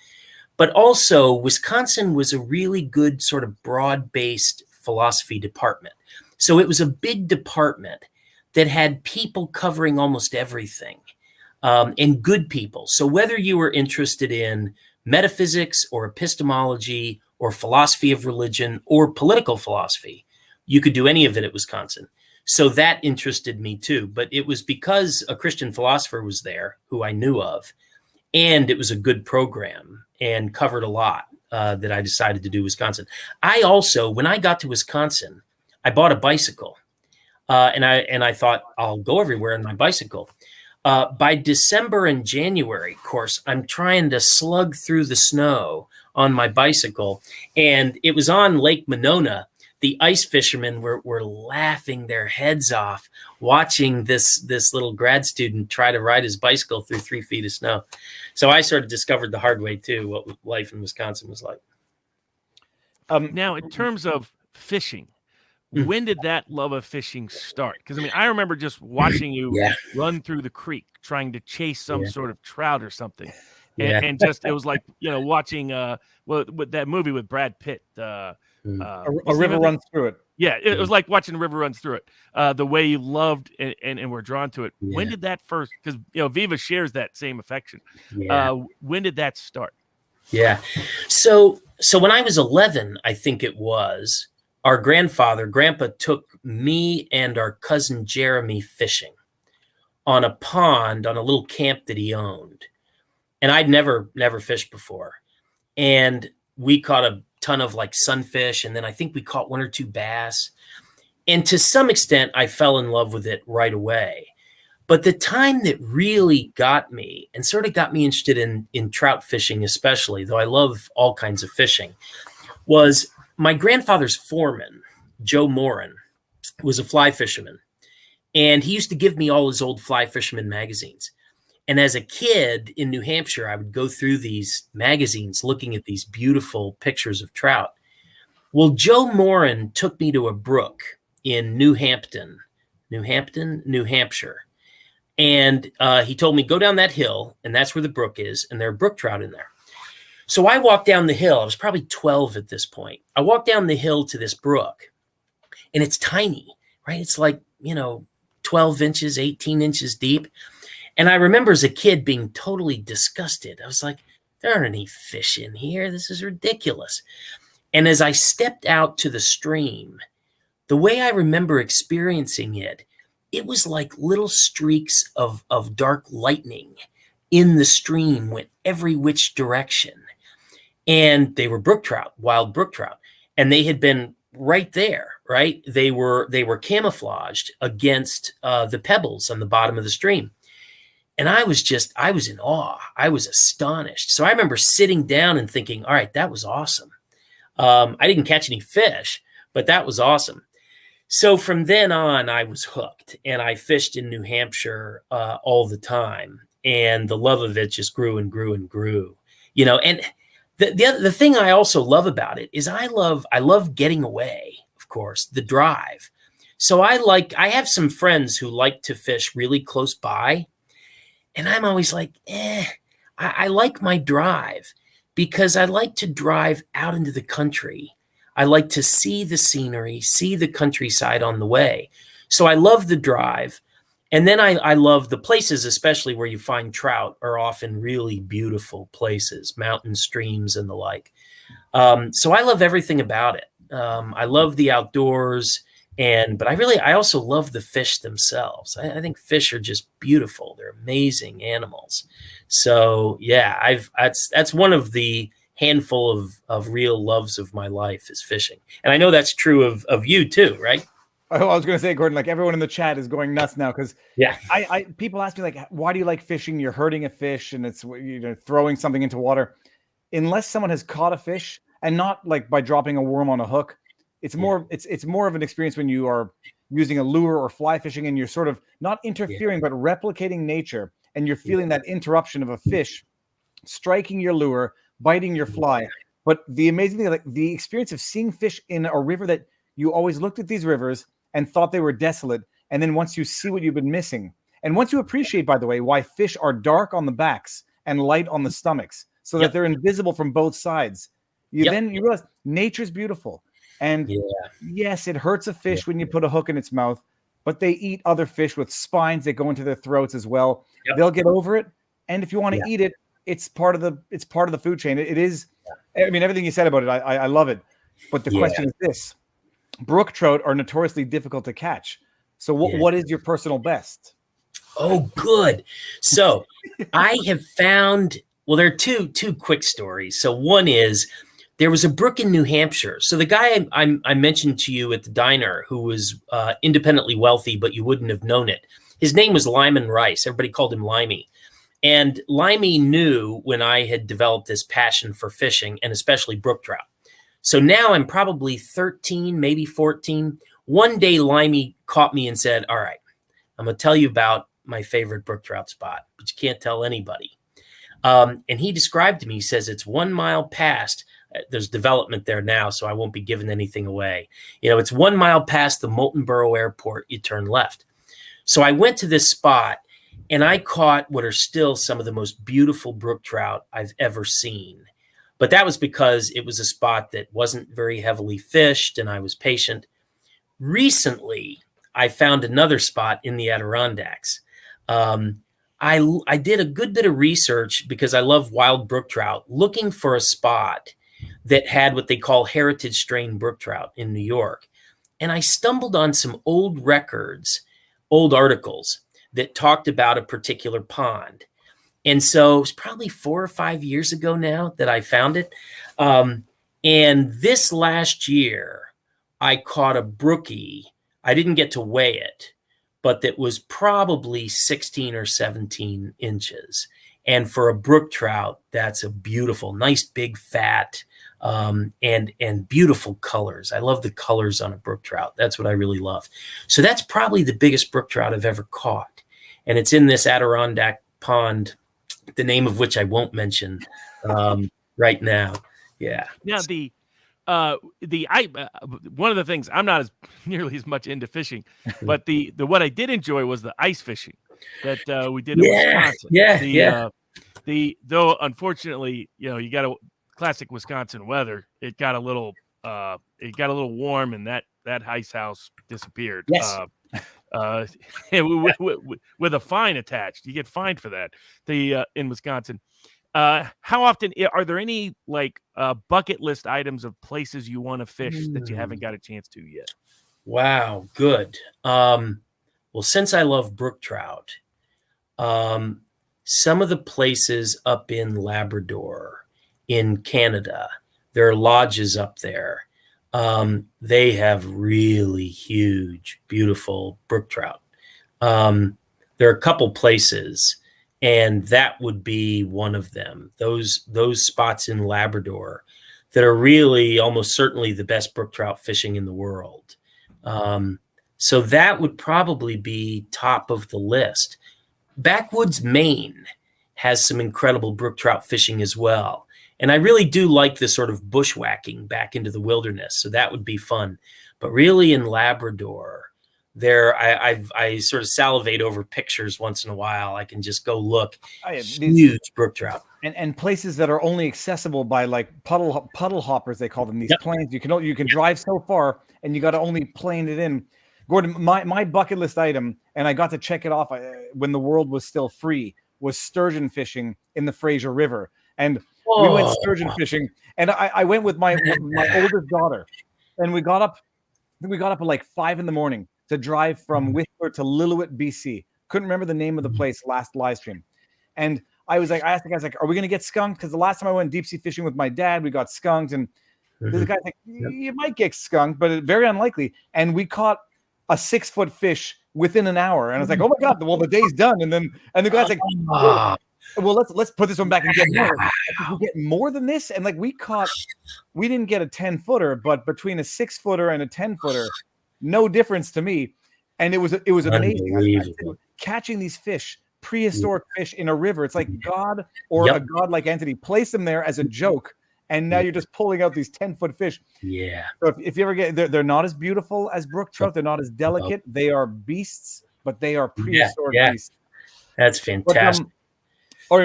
But also, Wisconsin was a really good sort of broad-based philosophy department. So it was a big department that had people covering almost everything, and good people. So whether you were interested in metaphysics or epistemology or philosophy of religion or political philosophy, you could do any of it at Wisconsin. So that interested me too. But it was because a Christian philosopher was there who I knew of, and it was a good program and covered a lot, that I decided to do Wisconsin. I also, when I got to Wisconsin, I bought a bicycle, and I thought I'll go everywhere on my bicycle. By December and January, of course, I'm trying to slug through the snow on my bicycle, and it was on Lake Monona. The ice fishermen were laughing their heads off watching this little grad student try to ride his bicycle through 3 feet of snow. So I sort of discovered the hard way too, what life in Wisconsin was like. Now, in terms of fishing, when did that love of fishing start? Because I remember just watching you run through the creek trying to chase some sort of trout or something, and just it was like watching with that movie with Brad Pitt. A river runs through it. Yeah, it was like watching a river runs through it. The way you loved and were drawn to it. Yeah. When did that first? Because Viva shares that same affection. Yeah. When did that start? Yeah. So when I was 11, I think it was, our Grandpa took me and our cousin Jeremy fishing on a pond on a little camp that he owned, and I'd never fished before, and we caught ton of like sunfish, and then I think we caught 1 or 2 bass. And to some extent, I fell in love with it right away. But the time that really got me and sort of got me interested in trout fishing, especially, though I love all kinds of fishing, was my grandfather's foreman, Joe Morin, was a fly fisherman. And he used to give me all his old fly fisherman magazines. And as a kid in New Hampshire, I would go through these magazines looking at these beautiful pictures of trout. Well, Joe Morin took me to a brook in New Hampshire. And he told me, go down that hill, and that's where the brook is, and there are brook trout in there. So I walked down the hill. I was probably 12 at this point. I walked down the hill to this brook, and it's tiny, right? It's like, 12 inches, 18 inches deep. And I remember as a kid being totally disgusted. I was like, there aren't any fish in here. This is ridiculous. And as I stepped out to the stream, the way I remember experiencing it, it was like little streaks of dark lightning in the stream, went every which direction. And they were brook trout, wild brook trout. And they had been right there, right? They were camouflaged against the pebbles on the bottom of the stream. And I was in awe. I was astonished. So I remember sitting down and thinking, all right, that was awesome. I didn't catch any fish, but that was awesome. So from then on, I was hooked, and I fished in New Hampshire all the time, and the love of it just grew and grew and grew. And the thing I also love about it is I love getting away. Of course, the drive. So I have some friends who like to fish really close by, and I'm always like, I like my drive because I like to drive out into the country. I like to see the scenery, see the countryside on the way. So I love the drive. And then I love the places, especially where you find trout, are often really beautiful places, mountain streams and the like. So I love everything about it. I love the outdoors, but I also love the fish themselves. I think fish are just beautiful. They're amazing animals. So yeah, that's one of the handful of real loves of my life is fishing. And I know that's true of you too, right? Oh, I was going to say, Gordon, like everyone in the chat is going nuts now because I people ask me like, why do you like fishing? You're hurting a fish and it's throwing something into water. Unless someone has caught a fish, and not like by dropping a worm on a hook, it's more of an experience when you are using a lure or fly fishing and you're sort of not interfering but replicating nature, and you're feeling that interruption of a fish striking your lure, biting your fly. But the amazing thing, like the experience of seeing fish in a river that you always looked at these rivers and thought they were desolate, and then once you see what you've been missing, and once you appreciate, by the way, why fish are dark on the backs and light on the stomachs, so that they're invisible from both sides, then you realize nature's beautiful. And yes, it hurts a fish when you put a hook in its mouth, but they eat other fish with spines that go into their throats as well. They'll get over it, and if you want to eat it, it's part of the food chain. It is. I mean, everything you said about it, I love it. But the question is this: brook trout are notoriously difficult to catch. So what is your personal best? Oh, good. So I have found. Well, there are two quick stories. So one is there was a brook in New Hampshire. So the guy I mentioned to you at the diner, who was independently wealthy, but you wouldn't have known it. His name was Lyman Rice. Everybody called him Limey. And Limey knew when I had developed this passion for fishing, and especially brook trout. So now I'm probably 13, maybe 14. One day Limey caught me and said, all right, I'm going to tell you about my favorite brook trout spot, but you can't tell anybody. And he described to me, he says, it's 1 mile past. There's development there now, so I won't be giving anything away. It's 1 mile past the Moultonborough Airport. You turn left. So I went to this spot, and I caught what are still some of the most beautiful brook trout I've ever seen. But that was because it was a spot that wasn't very heavily fished, and I was patient. Recently, I found another spot in the Adirondacks. I did a good bit of research because I love wild brook trout, looking for a spot that had what they call heritage strain brook trout in New York. And I stumbled on some old records, old articles that talked about a particular pond. And so it was probably 4 or 5 years ago now that I found it. And this last year, I caught a brookie. I didn't get to weigh it, but that was probably 16 or 17 inches. And for a brook trout, that's a beautiful, nice, big, fat, and beautiful colors. I love the colors on a brook trout. That's what I really love. So that's probably the biggest brook trout I've ever caught. And it's in this Adirondack pond, the name of which I won't mention right now. Yeah. Now one of the things, I'm not nearly as much into fishing, but the what I did enjoy was the ice fishing that we did in Wisconsin. Though unfortunately, you got a classic Wisconsin weather. It got a little warm, and that ice house disappeared. Yes. With a fine attached. You get fined for that. In Wisconsin. How often are there any bucket list items of places you want to fish that you haven't got a chance to yet? Wow, good. Well, since I love brook trout, some of the places up in Labrador, in Canada, there are lodges up there. They have really huge, beautiful brook trout. There are a couple places, and that would be one of them. Those spots in Labrador that are really almost certainly the best brook trout fishing in the world. So that would probably be top of the list. Backwoods, Maine has some incredible brook trout fishing as well. And I really do like the sort of bushwhacking back into the wilderness. So that would be fun. But really in Labrador, I sort of salivate over pictures once in a while. I can just go look. Huge brook trout. And places that are only accessible by puddle hoppers, they call them, these planes. You can drive so far, and you got to only plane it in. Gordon, my bucket list item, and I got to check it off when the world was still free, was sturgeon fishing in the Fraser River. And we went sturgeon fishing, and I went with my oldest daughter, and we got up at like 5 a.m. to drive from Whistler to Lillooet, BC. Couldn't remember the name of the place last live stream. And I asked the guys, are we going to get skunked? Because the last time I went deep sea fishing with my dad, we got skunked. And the guy's like, you might get skunked, but very unlikely. And we caught a 6-foot fish within an hour. And I was like, oh my God, well, the day's done. And the guy's like, well, let's put this one back and get more. We get more than this. And we didn't get a 10-footer, but between a 6-footer and a 10-footer, no difference to me. And it was amazing. Catching these fish, prehistoric fish in a river. It's like God or a godlike entity placed them there as a joke. And now you're just pulling out these 10-foot fish. Yeah. So if you ever they're not as beautiful as brook trout. They're not as delicate. They are beasts, but they are prehistoric beasts. That's fantastic.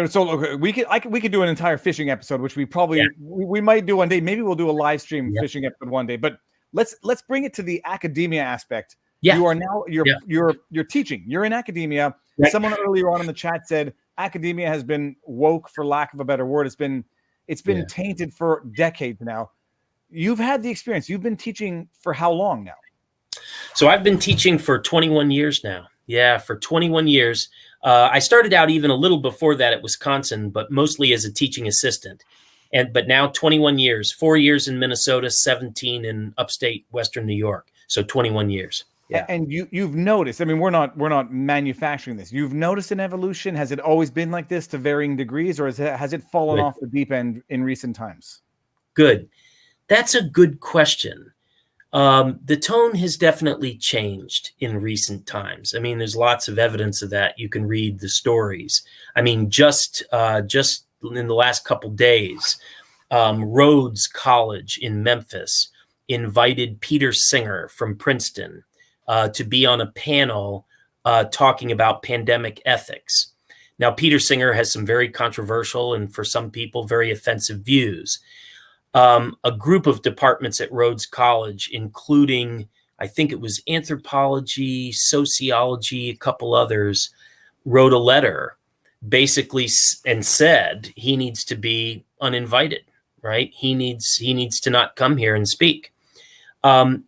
So we could do an entire fishing episode, which we probably we might do one day. Maybe we'll do a live stream fishing episode one day. But let's bring it to the academia aspect. Yeah. You are now you're teaching. You're in academia. Right. Someone earlier on in the chat said academia has been woke, for lack of a better word. It's been tainted for decades now. You've had the experience. You've been teaching for how long now? So I've been teaching for 21 years now. Yeah, for 21 years. I started out even a little before that at Wisconsin, but mostly as a teaching assistant. But now 21 years, 4 years in Minnesota, 17 in upstate Western New York. So 21 years. Yeah. And you've noticed, I mean, we're not manufacturing this. You've noticed an evolution. Has it always been like this to varying degrees, or has it fallen off the deep end in recent times? Good. That's a good question. The tone has definitely changed in recent times. I mean, there's lots of evidence of that. You can read the stories. I mean, just in the last couple days, Rhodes College in Memphis invited Peter Singer from Princeton to be on a panel talking about pandemic ethics. Now, Peter Singer has some very controversial and for some people very offensive views. A group of departments at Rhodes College, including, I think it was anthropology, sociology, a couple others, wrote a letter basically and said he needs to be uninvited, right? He needs to not come here and speak.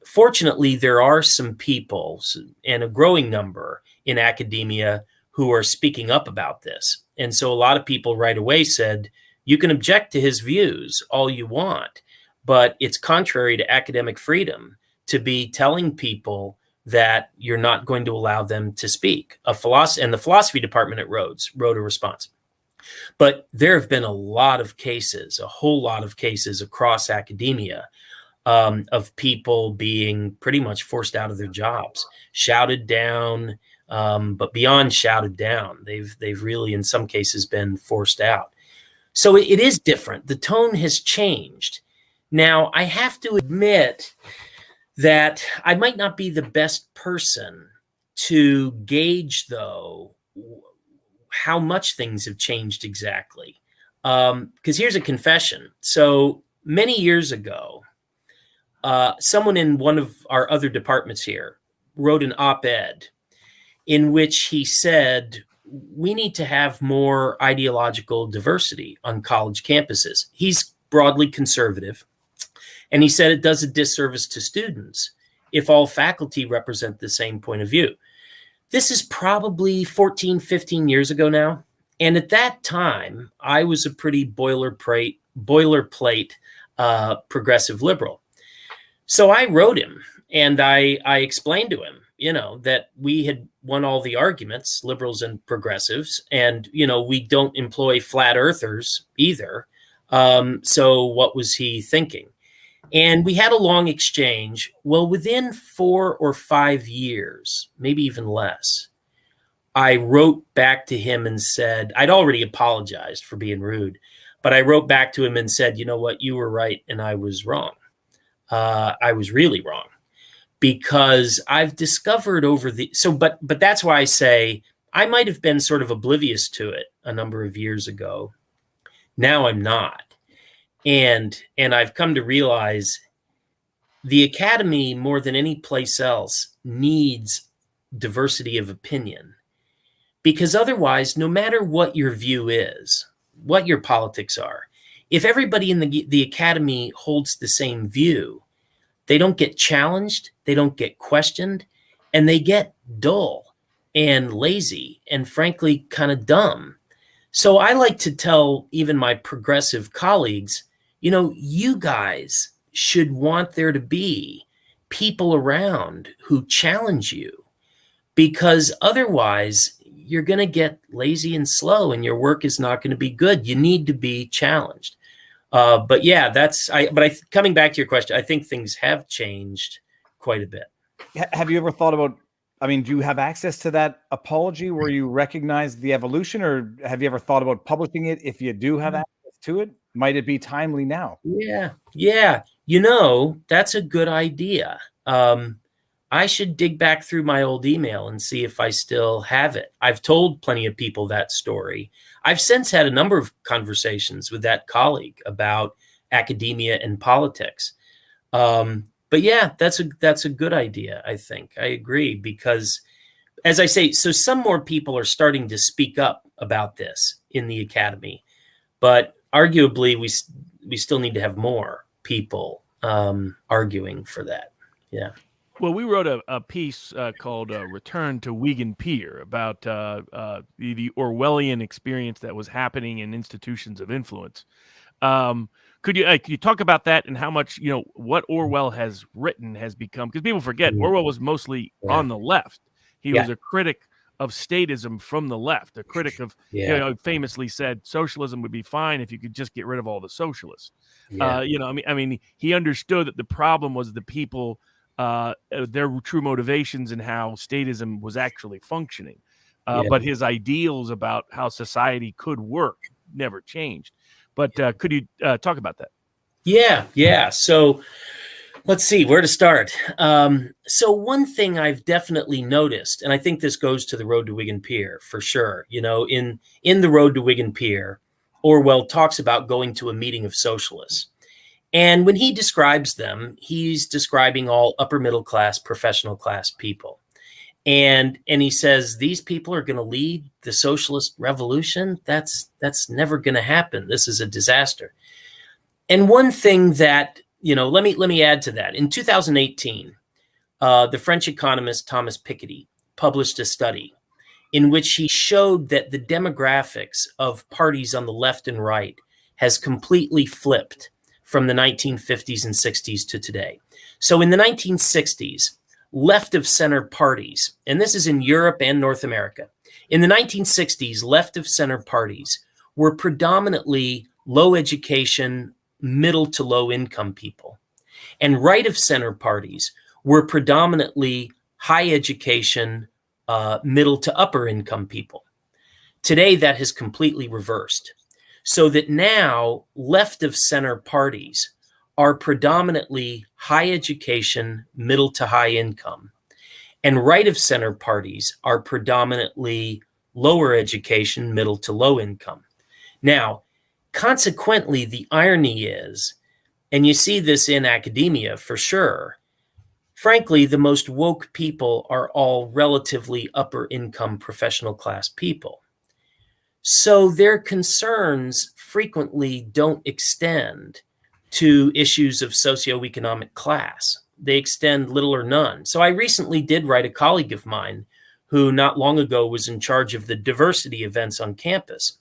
Fortunately, there are some people, and a growing number in academia, who are speaking up about this. And so a lot of people right away said, you can object to his views all you want, but it's contrary to academic freedom to be telling people that you're not going to allow them to speak. And the philosophy department at Rhodes wrote a response. But there have been a lot of cases, a whole lot of cases across academia of people being pretty much forced out of their jobs, shouted down, but beyond shouted down, they've really, in some cases, been forced out. So it is different. The tone has changed. Now, I have to admit that I might not be the best person to gauge, though, how much things have changed exactly. Because here's a confession. So many years ago, someone in one of our other departments here wrote an op-ed in which he said, we need to have more ideological diversity on college campuses. He's broadly conservative. And he said it does a disservice to students if all faculty represent the same point of view. This is probably 14, 15 years ago now. And at that time, I was a pretty boilerplate progressive liberal. So I wrote him and I explained to him, that we had won all the arguments, liberals and progressives, and, we don't employ flat earthers either. So what was he thinking? And we had a long exchange. Well, within 4 or 5 years, maybe even less, I wrote back to him and said, I'd already apologized for being rude, but I wrote back to him and said, you know what, you were right and I was wrong. I was really wrong, because I've discovered but that's why I say I might have been sort of oblivious to it a number of years ago. Now I'm not. And I've come to realize the academy, more than any place else, needs diversity of opinion, because otherwise, no matter what your view is, what your politics are, if everybody in the academy holds the same view, they don't get challenged, they don't get questioned, and they get dull and lazy and frankly kind of dumb. So I like to tell even my progressive colleagues, you guys should want there to be people around who challenge you, because otherwise you're going to get lazy and slow and your work is not going to be good. You need to be challenged. But yeah, coming back to your question, I think things have changed quite a bit. Have you ever thought about, do you have access to that apology where you recognize the evolution, or have you ever thought about publishing it? If you do have access to it, might it be timely now? Yeah. That's a good idea. I should dig back through my old email and see if I still have it. I've told plenty of people that story. I've since had a number of conversations with that colleague about academia and politics. But yeah, that's a good idea, I think. I agree, because as I say, so some more people are starting to speak up about this in the academy, but arguably we still need to have more people arguing for that. Yeah. Well, we wrote a piece called Return to Wigan Pier about the Orwellian experience that was happening in institutions of influence. Could you talk about that and how much, what Orwell has written has become? Because people forget Orwell was mostly on the left. He was a critic of statism from the left, a critic of, famously said socialism would be fine if you could just get rid of all the socialists. He understood that the problem was the people, their true motivations and how statism was actually functioning. But his ideals about how society could work never changed. But could you talk about that? Yeah. So let's see where to start. So one thing I've definitely noticed, and I think this goes to the Road to Wigan Pier for sure. In the Road to Wigan Pier, Orwell talks about going to a meeting of socialists. And when he describes them, he's describing all upper middle class, professional class people. And he says, these people are going to lead the socialist revolution. That's never going to happen. This is a disaster. And one thing that, let me add to that. In 2018, the French economist Thomas Piketty published a study in which he showed that the demographics of parties on the left and right has completely flipped from the 1950s and 60s to today. So in the 1960s, left of center parties, and this is in Europe and North America, in the 1960s, left of center parties were predominantly low education, middle to low income people. And right of center parties were predominantly high education, middle to upper income people. Today, that has completely reversed. So that now left of center parties are predominantly high education, middle to high income. And right of center parties are predominantly lower education, middle to low income. Now, consequently, the irony is, and you see this in academia for sure, frankly, the most woke people are all relatively upper income professional class people. So their concerns frequently don't extend to issues of socioeconomic class. They extend little or none. So I recently did write a colleague of mine who not long ago was in charge of the diversity events on campus.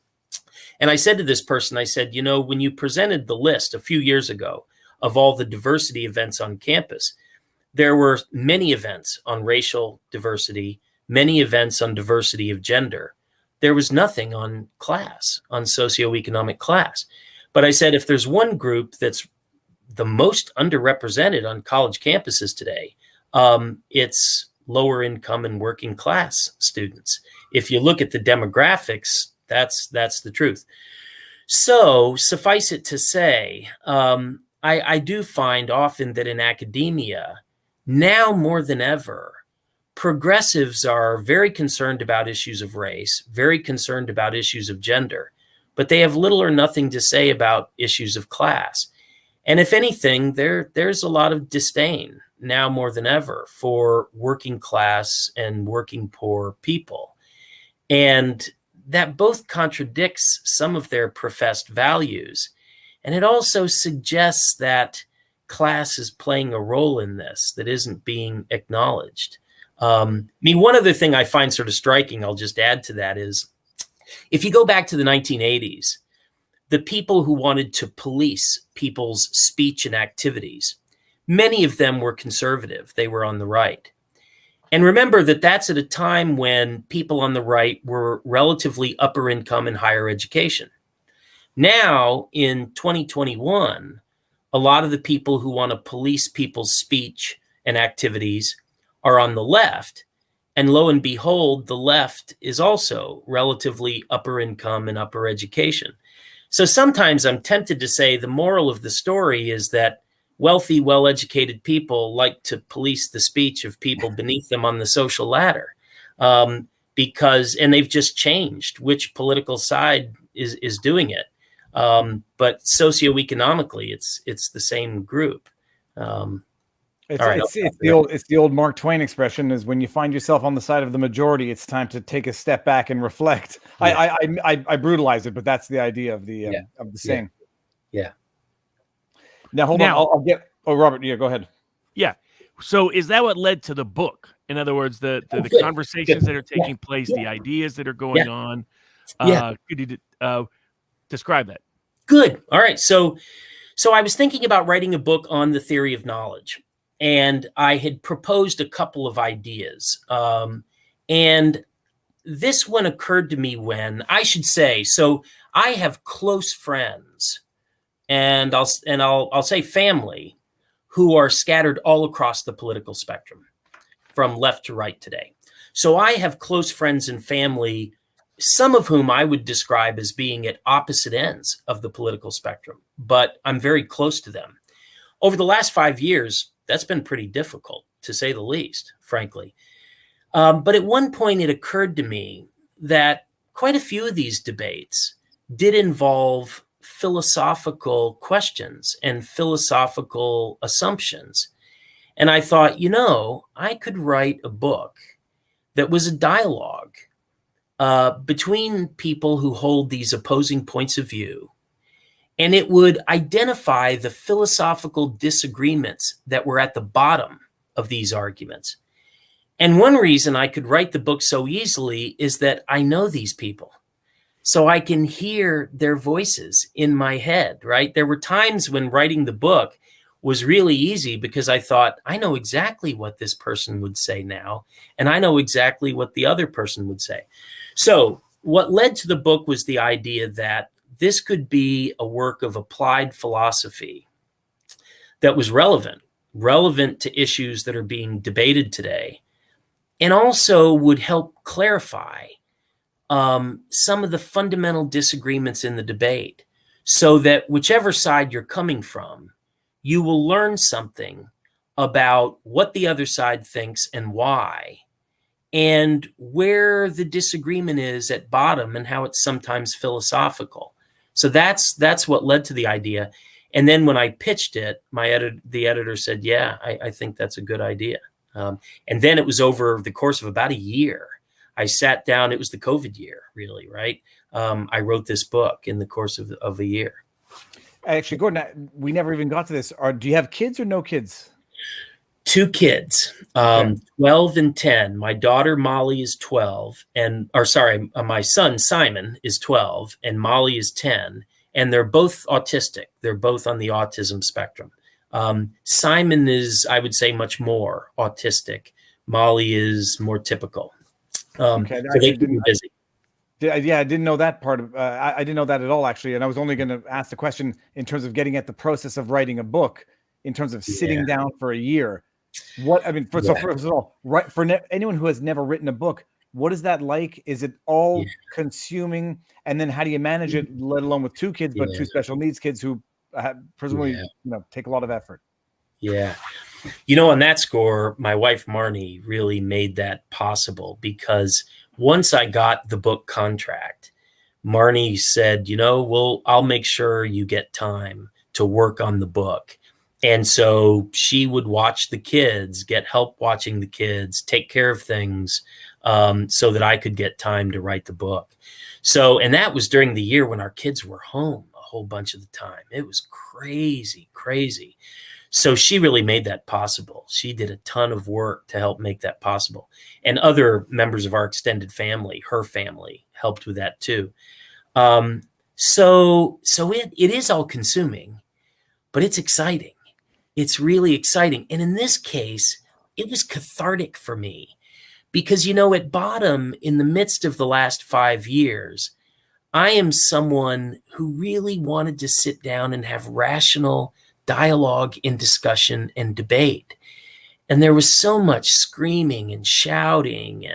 And I said to this person, I said, you know, when you presented the list a few years ago of all the diversity events on campus, there were many events on racial diversity, many events on diversity of gender. There was nothing on class, on socioeconomic class. But I said, if there's one group that's the most underrepresented on college campuses today, it's lower income and working class students. If you look at the demographics, that's the truth. So suffice it to say, I do find often that in academia, now more than ever, progressives are very concerned about issues of race, very concerned about issues of gender, but they have little or nothing to say about issues of class. And if anything, there's a lot of disdain now more than ever for working class and working poor people. And that both contradicts some of their professed values. And it also suggests that class is playing a role in this that isn't being acknowledged. I mean, one other thing I find sort of striking, I'll just add to that, is if you go back to the 1980s, the people who wanted to police people's speech and activities, many of them were conservative. They were on the right. And remember that that's at a time when people on the right were relatively upper income and higher education. Now, in 2021, a lot of the people who want to police people's speech and activities are on the left. And lo and behold, the left is also relatively upper income and upper education. So sometimes I'm tempted to say the moral of the story is that wealthy, well-educated people like to police the speech of people beneath them on the social ladder, and they've just changed which political side is doing it. But socioeconomically, it's the same group. It's the old Mark Twain expression: is when you find yourself on the side of the majority, it's time to take a step back and reflect. Yeah. I brutalize it, but that's the idea of the saying. Yeah. Now hold on, I'll get. Oh, Robert, yeah, go ahead. Yeah. So is that what led to the book? In other words, the conversations that are taking place, the ideas that are going on. Could you describe that? Good. All right. So I was thinking about writing a book on the theory of knowledge, and I had proposed a couple of ideas. And this one occurred to me when I have close friends, and I'll say family, who are scattered all across the political spectrum from left to right today. So I have close friends and family, some of whom I would describe as being at opposite ends of the political spectrum, but I'm very close to them. Over the last 5 years, that's been pretty difficult, to say the least, frankly. But at one point, it occurred to me that quite a few of these debates did involve philosophical questions and philosophical assumptions. And I thought, I could write a book that was a dialogue between people who hold these opposing points of view, and it would identify the philosophical disagreements that were at the bottom of these arguments. And one reason I could write the book so easily is that I know these people. so I can hear their voices in my head, right? There were times when writing the book was really easy because I thought, I know exactly what this person would say now, and I know exactly what the other person would say. So what led to the book was the idea that this could be a work of applied philosophy that was relevant to issues that are being debated today, and also would help clarify some of the fundamental disagreements in the debate, so that whichever side you're coming from, you will learn something about what the other side thinks and why, and where the disagreement is at bottom and how it's sometimes philosophical. So that's what led to the idea. And then when I pitched it, the editor said, yeah, I think that's a good idea. And then it was over the course of about a year. I sat down, it was the COVID year, really, right? I wrote this book in the course of a year. Actually, Gordon, we never even got to this. Do you have kids or no kids? 2 kids, 12 and 10. My daughter, Molly, is 12. My son, Simon, is 12, and Molly is 10. And they're both autistic. They're both on the autism spectrum. Simon is, I would say, much more autistic. Molly is more typical. So they keep me busy. Yeah, I didn't know that part of. I didn't know that at all, actually. And I was only going to ask the question in terms of getting at the process of writing a book, in terms of sitting down for a year. First of all, right, for anyone who has never written a book, what is that like? Is it all consuming? And then how do you manage it, let alone with 2 kids, but 2 special needs kids who presumably take a lot of effort? Yeah. On that score, my wife, Marnie, really made that possible, because once I got the book contract, Marnie said, I'll make sure you get time to work on the book. And so she would watch the kids, get help watching the kids, take care of things, so that I could get time to write the book. So, and that was during the year when our kids were home a whole bunch of the time. It was crazy. So she really made that possible. She did a ton of work to help make that possible. And other members of our extended family, her family, helped with that too. So it is all consuming, but it's exciting. It's really exciting. And in this case, it was cathartic for me because, at bottom, in the midst of the last 5 years, I am someone who really wanted to sit down and have rational dialogue and discussion and debate. And there was so much screaming and shouting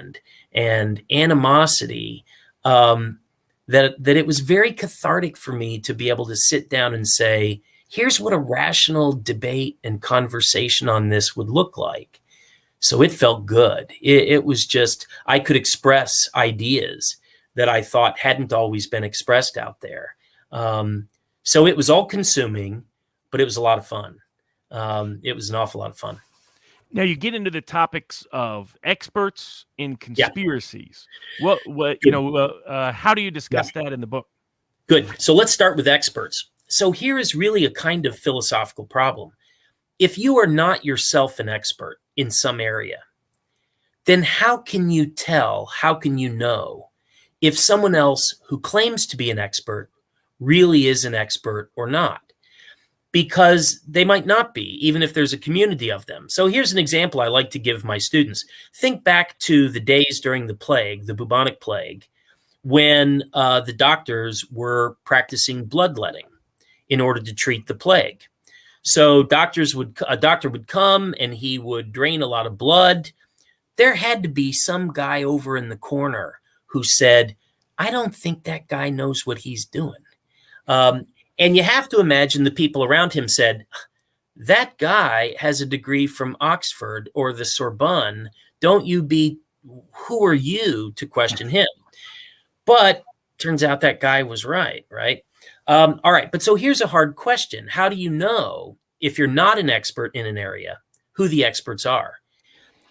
and animosity that it was very cathartic for me to be able to sit down and say, here's what a rational debate and conversation on this would look like. So it felt good. It was just, I could express ideas that I thought hadn't always been expressed out there. So it was all consuming, but it was a lot of fun. It was an awful lot of fun. Now you get into the topics of experts in conspiracies. What how do you discuss that in the book? Good. So let's start with experts. So here is really a kind of philosophical problem. If you are not yourself an expert in some area, then how can you know if someone else who claims to be an expert really is an expert or not? Because they might not be, even if there's a community of them. So here's an example I like to give my students. Think back to the days during the plague, the bubonic plague, when the doctors were practicing bloodletting in order to treat the plague. So a doctor would come and he would drain a lot of blood. There had to be some guy over in the corner who said, I don't think that guy knows what he's doing. And you have to imagine the people around him said, that guy has a degree from Oxford or the Sorbonne. Who are you to question him? But turns out that guy was right? All right. But so here's a hard question. How do you know, if you're not an expert in an area, who the experts are?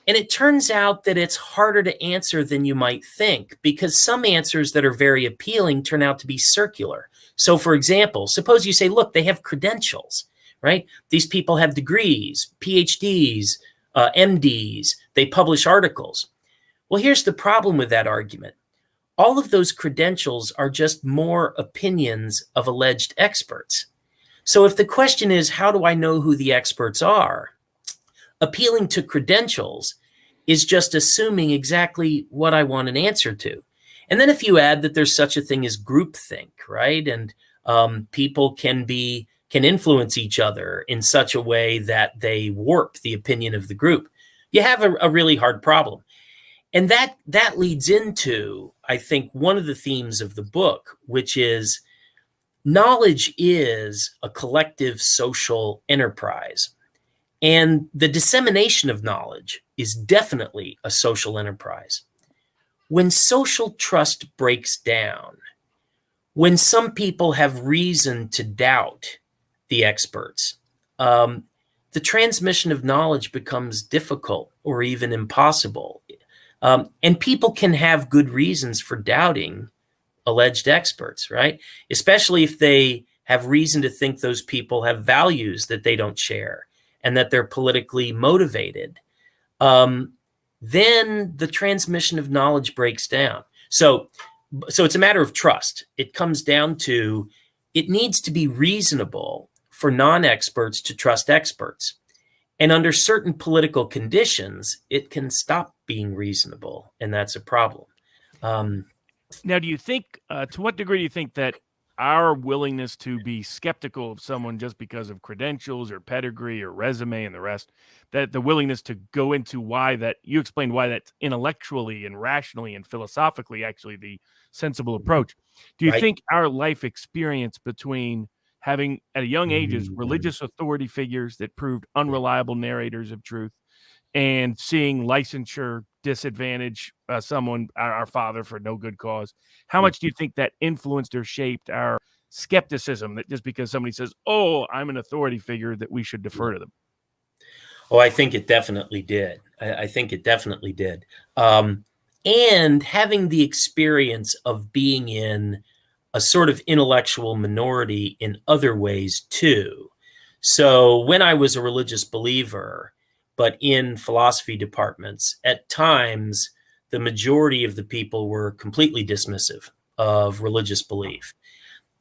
And it turns out that it's harder to answer than you might think, because some answers that are very appealing turn out to be circular. So for example, suppose you say, look, they have credentials, right? These people have degrees, PhDs, MDs, they publish articles. Well, here's the problem with that argument. all of those credentials are just more opinions of alleged experts. So if the question is, how do I know who the experts are? Appealing to credentials is just assuming exactly what I want an answer to. And then if you add that there's such a thing as groupthink, right? And people can influence each other in such a way that they warp the opinion of the group, you have a really hard problem. And that leads into, I think, one of the themes of the book, which is knowledge is a collective social enterprise. And the dissemination of knowledge is definitely a social enterprise. When social trust breaks down, when some people have reason to doubt the experts, the transmission of knowledge becomes difficult or even impossible. And people can have good reasons for doubting alleged experts, right? Especially if they have reason to think those people have values that they don't share and that they're politically motivated. Then the transmission of knowledge breaks down. So it's a matter of trust. It comes down to, it needs to be reasonable for non-experts to trust experts. And under certain political conditions, it can stop being reasonable, and that's a problem. Now, do you think, to what degree do you think that our willingness to be skeptical of someone just because of credentials or pedigree or resume and the rest, that the willingness to go into why that, you explained why that's intellectually and rationally and philosophically actually the sensible approach. Do you think our life experience between having at a young ages religious authority figures that proved unreliable narrators of truth and seeing licensure disadvantage someone, our father, for no good cause, how much do you think that influenced or shaped our skepticism, that just because somebody says, oh, I'm an authority figure, that we should defer to them? Oh, I think it definitely did. I think it definitely did. And having the experience of being in a sort of intellectual minority in other ways too. So when I was a religious believer, but in philosophy departments, at times, the majority of the people were completely dismissive of religious belief.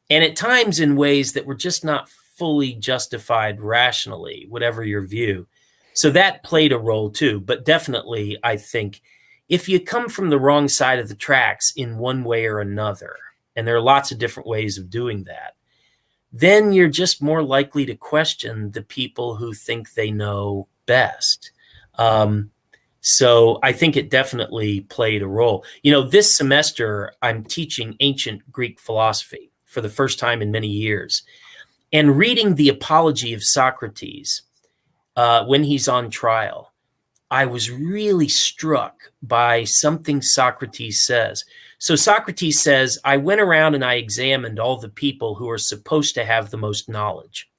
And at times in ways that were just not fully justified rationally, whatever your view. So that played a role too. But definitely, I think, if you come from the wrong side of the tracks in one way or another, and there are lots of different ways of doing that, then you're just more likely to question the people who think they know best. So I think it definitely played a role. You know, this semester, I'm teaching ancient Greek philosophy for the first time in many years. And reading the Apology of Socrates when he's on trial, I was really struck by something Socrates says. So Socrates says, I went around and I examined all the people who are supposed to have the most knowledge,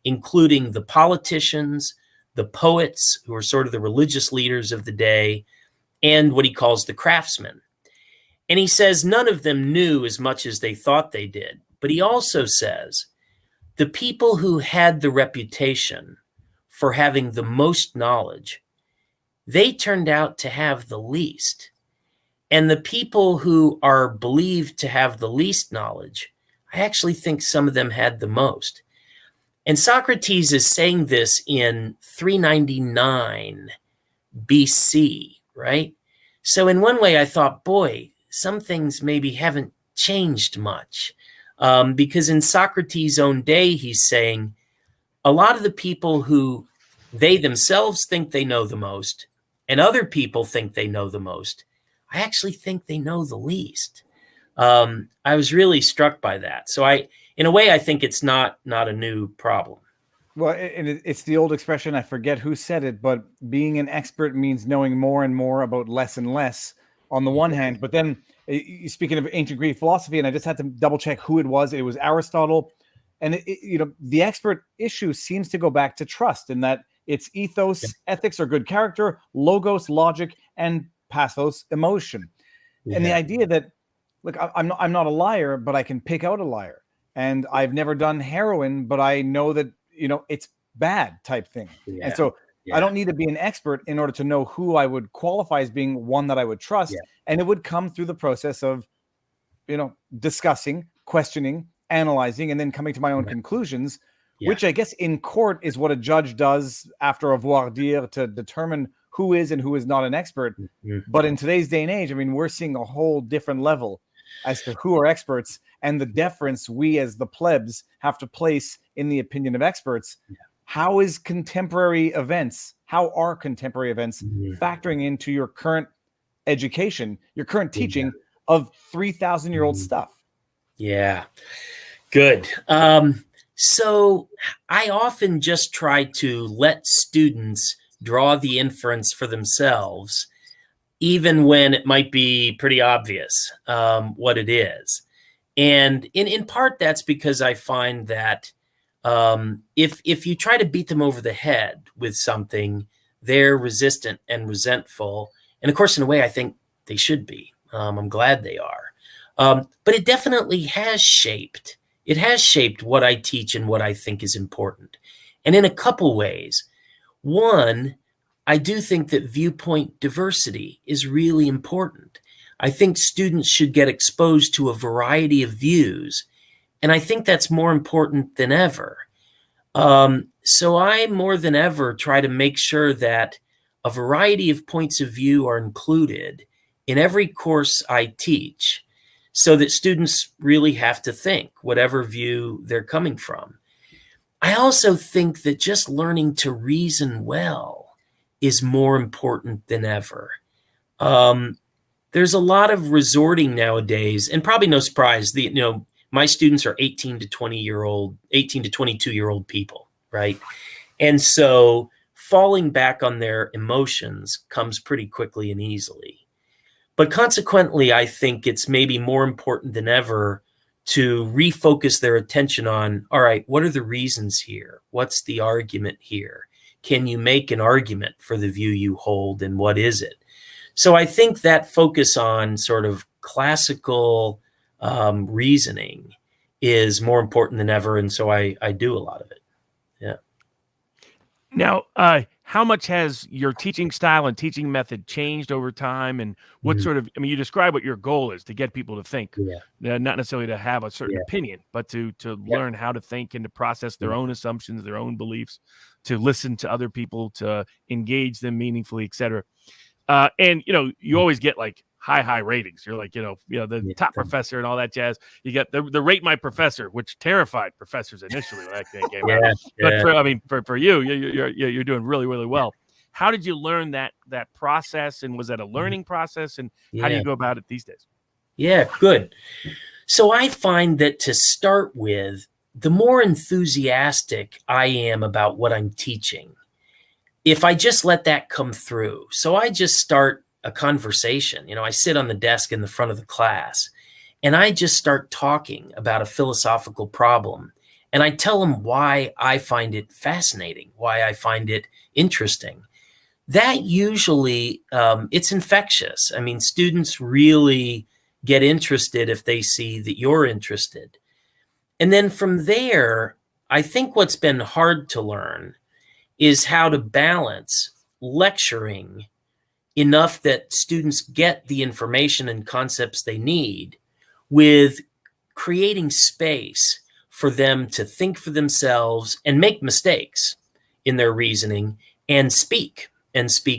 including the politicians, the poets, who are sort of the religious leaders of the day, and what he calls the craftsmen. And he says none of them knew as much as they thought they did. But he also says the people who had the reputation for having the most knowledge, they turned out to have the least. And the people who are believed to have the least knowledge, I actually think some of them had the most. And Socrates is saying this in 399 BC, right? So in one way I thought, boy, some things maybe haven't changed much. Because in Socrates' own day, he's saying a lot of the people who they themselves think they know the most and other people think they know the most, I actually think they know the least. I was really struck by that. So in a way, I think it's not a new problem. Well, it's the old expression, I forget who said it, but being an expert means knowing more and more about less and less on the one hand. But then, speaking of ancient Greek philosophy, and I just had to double check who it was Aristotle. And, the expert issue seems to go back to trust, in that it's ethos, ethics or good character, logos, logic, and pathos, emotion. Yeah. And the idea that, look, I'm not a liar, but I can pick out a liar. And I've never done heroin, but I know that, it's bad type thing. Yeah. And so I don't need to be an expert in order to know who I would qualify as being one that I would trust. Yeah. And it would come through the process of discussing, questioning, analyzing, and then coming to my own conclusions, which I guess in court is what a judge does after a voir dire to determine who is and who is not an expert. But in today's day and age, I mean, we're seeing a whole different level as to who are experts and the deference we as the plebs have to place in the opinion of experts. How are contemporary events factoring into your current education, your current teaching of 3,000-year-old stuff? Yeah, good. So I often just try to let students draw the inference for themselves, even when it might be pretty obvious what it is. And in part, that's because I find that if you try to beat them over the head with something, they're resistant and resentful. And of course, in a way, I think they should be. I'm glad they are. But it definitely has shaped. It has shaped what I teach and what I think is important. And in a couple ways. One, I do think that viewpoint diversity is really important. I think students should get exposed to a variety of views. And I think that's more important than ever. So I more than ever try to make sure that a variety of points of view are included in every course I teach, so that students really have to think, whatever view they're coming from. I also think that just learning to reason well is more important than ever. There's a lot of resorting nowadays, and probably no surprise, my students are 18 to 22-year-old people, right? And so falling back on their emotions comes pretty quickly and easily. But consequently, I think it's maybe more important than ever to refocus their attention on, all right, what are the reasons here? What's the argument here? Can you make an argument for the view you hold, and what is it? So I think that focus on sort of classical reasoning is more important than ever, and so I do a lot of it. Yeah. Now, how much has your teaching style and teaching method changed over time, and what sort of, I mean, you describe what your goal is, to get people to think, not necessarily to have a certain opinion, but to learn how to think and to process their own assumptions, their own beliefs, to listen to other people, to engage them meaningfully, etc. And, you always get like high ratings. You're like, the top professor and all that jazz. You get the Rate My Professor, which terrified professors initially when that thing came out. But for you, you're doing really, really well. How did you learn that process, and was that a learning process, and how do you go about it these days? Yeah, good. So I find that to start with, the more enthusiastic I am about what I'm teaching, if I just let that come through. So I just start a conversation. I sit on the desk in the front of the class, and I just start talking about a philosophical problem. And I tell them why I find it fascinating, why I find it interesting. That usually, it's infectious. I mean, students really get interested if they see that you're interested. And then from there, I think what's been hard to learn is how to balance lecturing enough that students get the information and concepts they need with creating space for them to think for themselves and make mistakes in their reasoning and speak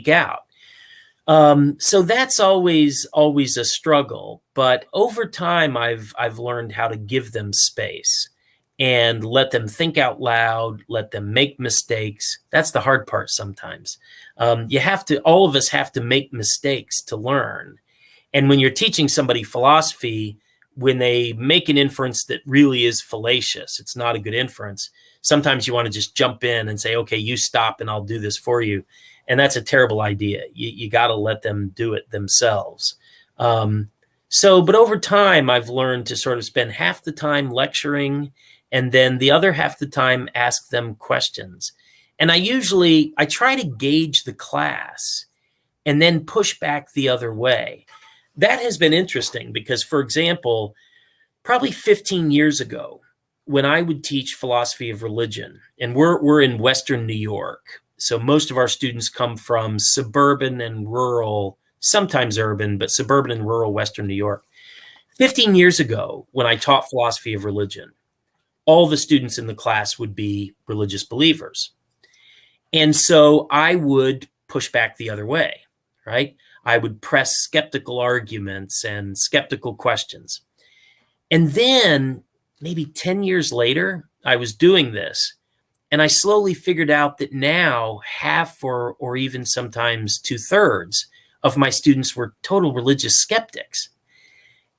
out. So that's always a struggle, but over time I've learned how to give them space and let them think out loud, let them make mistakes. That's the hard part sometimes. All of us have to make mistakes to learn. And when you're teaching somebody philosophy, when they make an inference that really is fallacious, it's not a good inference. Sometimes you want to just jump in and say, okay, you stop and I'll do this for you. And that's a terrible idea. You got to let them do it themselves. But over time, I've learned to sort of spend half the time lecturing and then the other half the time ask them questions. And I try to gauge the class and then push back the other way. That has been interesting because, for example, probably 15 years ago, when I would teach philosophy of religion, and we're in Western New York, so most of our students come from suburban and rural, sometimes urban, but suburban and rural Western New York. 15 years ago, when I taught philosophy of religion, all the students in the class would be religious believers. And so I would push back the other way, right? I would press skeptical arguments and skeptical questions. And then maybe 10 years later, I was doing this, and I slowly figured out that now half or even sometimes 2/3 of my students were total religious skeptics.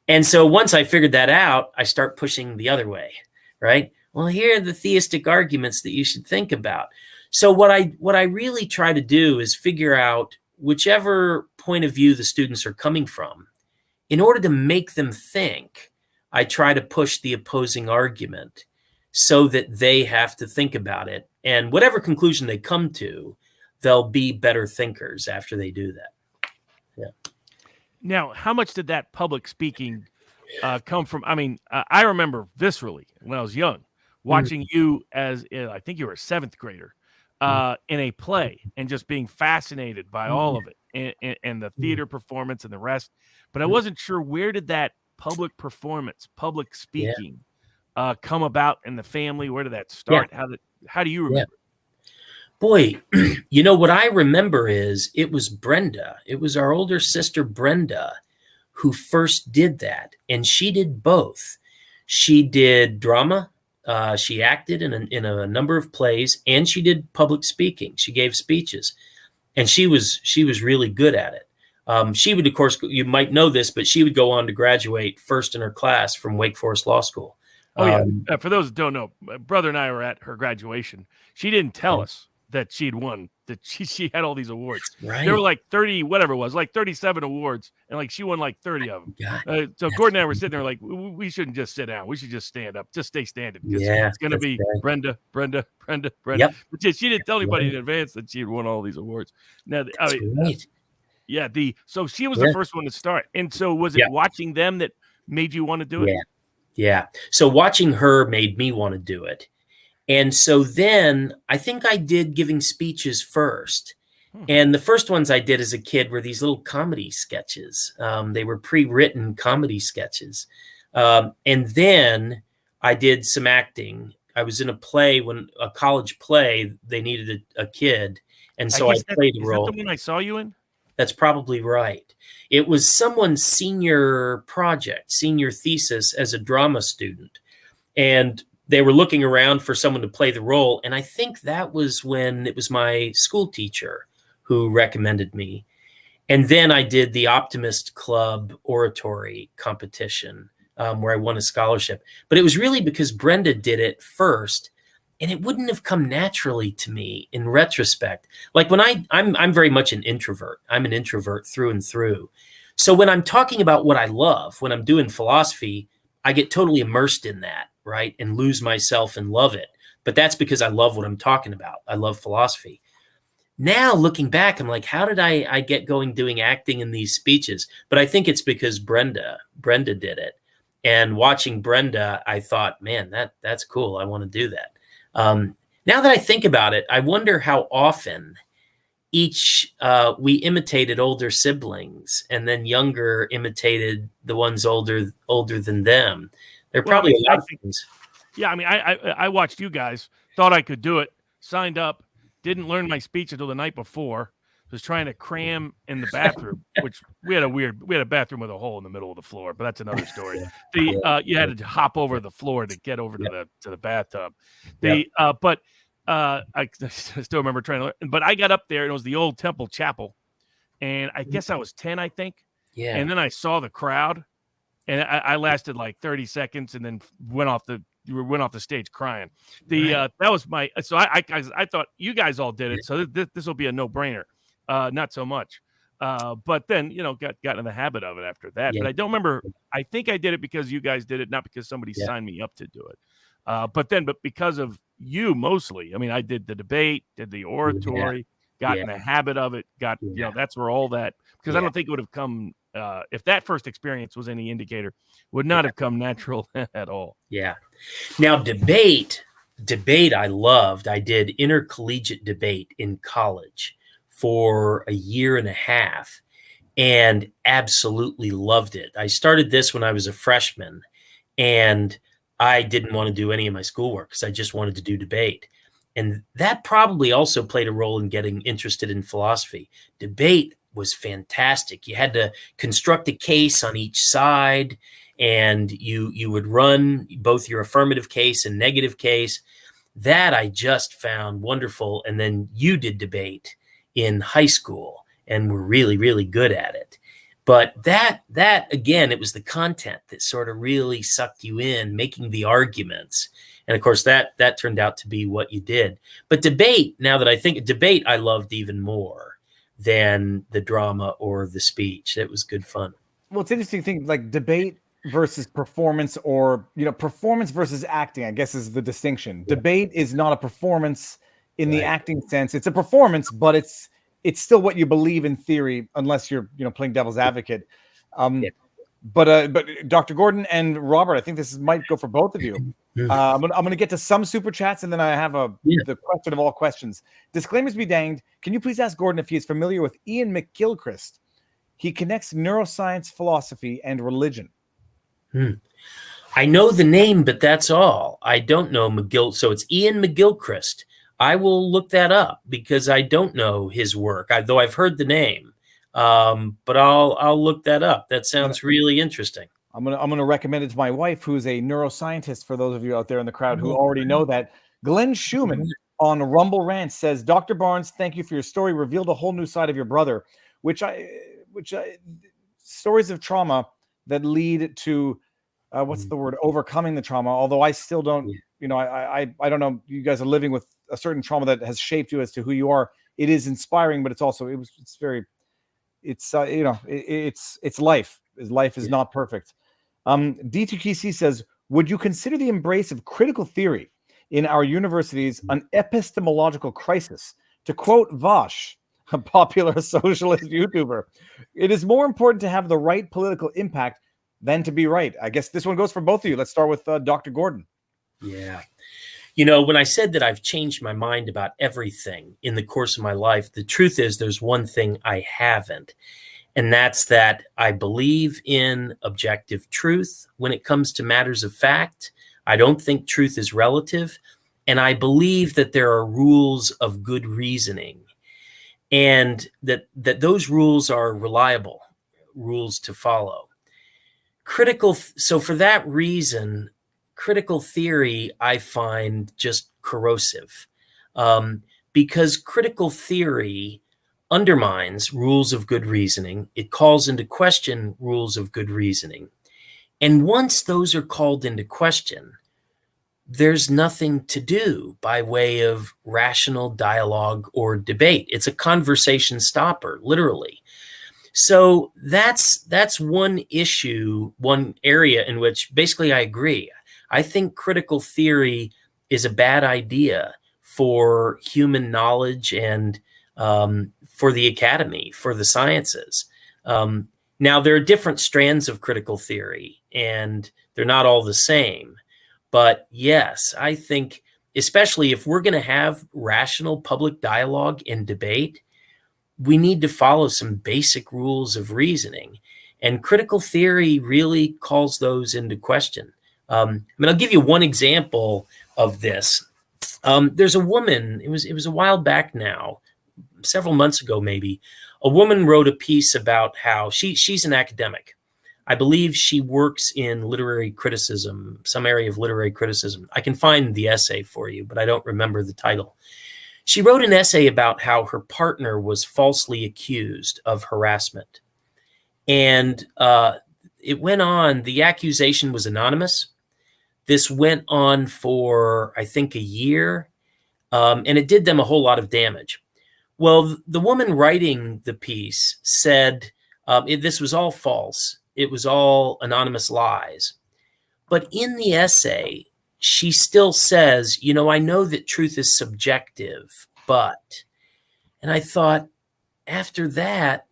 And so once I figured that out, I start pushing the other way, right? Well, here are the theistic arguments that you should think about. So what I really try to do is figure out whichever point of view the students are coming from. In order to make them think, I try to push the opposing argument so that they have to think about it. And whatever conclusion they come to, they'll be better thinkers after they do that. Yeah. Now, how much did that public speaking come from? I mean, I remember viscerally when I was young, watching you as, I think you were a 7th grader, in a play and just being fascinated by all of it and the theater performance and the rest. But I wasn't sure, where did that public performance, public speaking come about in the family? Where did that start? How do you remember? Boy, you know, what I remember is it was Brenda. It was our older sister, Brenda, who first did that. And she did both. She did drama. She acted in a number of plays, and she did public speaking. She gave speeches, and she was really good at it. She would, of course, you might know this, but she would go on to graduate first in her class from Wake Forest Law School. Oh, yeah. For those that don't know, my brother and I were at her graduation. She didn't tell us that she'd won, that she had all these awards. Right. There were like 30, whatever it was, like 37 awards, and like she won like 30 of them. So Gordon and I were sitting there like, we shouldn't just sit down. We should just stand up. Just stay standing. It's going to be Brenda. Yep. But she didn't tell anybody in advance that she had won all these awards. Now, so she was the first one to start. And so was it watching them that made you want to do it? Yeah. So watching her made me want to do it. And so then I think I did giving speeches first. And the first ones I did as a kid were these little comedy sketches. They were pre-written comedy sketches. And then I did some acting. I was in a play, a college play, they needed a kid. And so I played a role. Is that the one I saw you in? That's probably right. It was someone's senior project, senior thesis as a drama student. And they were looking around for someone to play the role. And I think that was when it was my school teacher who recommended me. And then I did the Optimist Club oratory competition where I won a scholarship. But it was really because Brenda did it first. And it wouldn't have come naturally to me in retrospect. Like when I'm very much an introvert. I'm an introvert through and through. So when I'm talking about what I love, when I'm doing philosophy, I get totally immersed in that, right? And lose myself and love it. But that's because I love what I'm talking about. I love philosophy. Now looking back, I'm like, how did I get going doing acting in these speeches? But I think it's because Brenda did it. And watching Brenda, I thought, man, that's cool. I want to do that. Now that I think about it, I wonder how often we imitated older siblings, and then younger imitated the ones older than them. There are probably a lot of things. Yeah, I mean, I watched you guys, thought I could do it, signed up, didn't learn my speech until the night before. Was trying to cram in the bathroom, which we had a bathroom with a hole in the middle of the floor, but that's another story. You had to hop over the floor to get over to the bathtub. But I still remember trying to learn. But I got up there, and it was the old Temple Chapel, and I guess I was 10, I think. Yeah. And then I saw the crowd, and I lasted like 30 seconds, and then went off the stage crying. That was my. So I thought you guys all did it, so this will be a no-brainer. Not so much. But then, got in the habit of it after that. But I don't remember. I think I did it because you guys did it, not because somebody signed me up to do it. But because of you mostly. I mean, I did the debate, did the oratory, got in the habit of it, that's where all that, because I don't think it would have come, if that first experience was any indicator, would not have come natural at all. Yeah. Now, debate I loved. I did intercollegiate debate in college for a year and a half. and absolutely loved it. I started this when I was a freshman, and I didn't want to do any of my schoolwork because I just wanted to do debate. And that probably also played a role in getting interested in philosophy. Debate was fantastic. You had to construct a case on each side, and you would run both your affirmative case and negative case. That I just found wonderful. And then you did debate in high school and were really, really good at it. But that again, it was the content that sort of really sucked you in, making the arguments. And of course, that turned out to be what you did. But debate, now that I think debate, I loved even more than the drama or the speech. It was good fun. Well, it's interesting to think like debate versus performance, or performance versus acting, I guess, is the distinction. Yeah. Debate is not a performance in the acting sense. It's a performance, but it's still what you believe in theory, unless you're playing devil's advocate. But Dr. Gordon and Robert, I think this might go for both of you. I'm gonna get to some super chats, and then I have the question of all questions. Disclaimers be danged. Can you please ask Gordon if he is familiar with Ian McGilchrist? He connects neuroscience, philosophy, and religion. I know the name, but that's all. I don't know McGill. So it's Ian McGilchrist. I will look that up because I don't know his work, though I've heard the name. But I'll look that up. That sounds really interesting. I'm gonna recommend it to my wife, who's a neuroscientist. For those of you out there in the crowd who already know that, Glenn Schumann on Rumble Rant says, "Dr. Barnes, thank you for your story. Revealed a whole new side of your brother, which stories of trauma that lead to what's the word? Overcoming the trauma. Although I still don't, I don't know. You guys are living with a certain trauma that has shaped you as to who you are. It is inspiring, but it's also it's life. Life is not perfect." D2KC says, "Would you consider the embrace of critical theory in our universities an epistemological crisis?" To quote Vosh, a popular socialist YouTuber, "It is more important to have the right political impact than to be right." I guess this one goes for both of you. Let's start with Dr. Gordon. Yeah. When I said that I've changed my mind about everything in the course of my life, the truth is there's one thing I haven't. And that's that I believe in objective truth when it comes to matters of fact. I don't think truth is relative. And I believe that there are rules of good reasoning, and that those rules are reliable rules to follow. So for that reason, critical theory I find just corrosive, because critical theory undermines rules of good reasoning. It calls into question rules of good reasoning. And once those are called into question, there's nothing to do by way of rational dialogue or debate. It's a conversation stopper, literally. So that's one issue, one area in which basically I agree. I think critical theory is a bad idea for human knowledge and for the academy, for the sciences. Now, there are different strands of critical theory, and they're not all the same. But yes, I think, especially if we're going to have rational public dialogue and debate, we need to follow some basic rules of reasoning. And critical theory really calls those into question. I'll give you one example of this. There's a woman, it was a while back now, several months ago maybe, a woman wrote a piece about how she's an academic. I believe she works in literary criticism, some area of literary criticism. I can find the essay for you, but I don't remember the title. She wrote an essay about how her partner was falsely accused of harassment. And it went on, the accusation was anonymous. This went on for, I think, a year, and it did them a whole lot of damage. Well, the woman writing the piece said this was all false. It was all anonymous lies. But in the essay, she still says, I know that truth is subjective, but, and I thought, after that,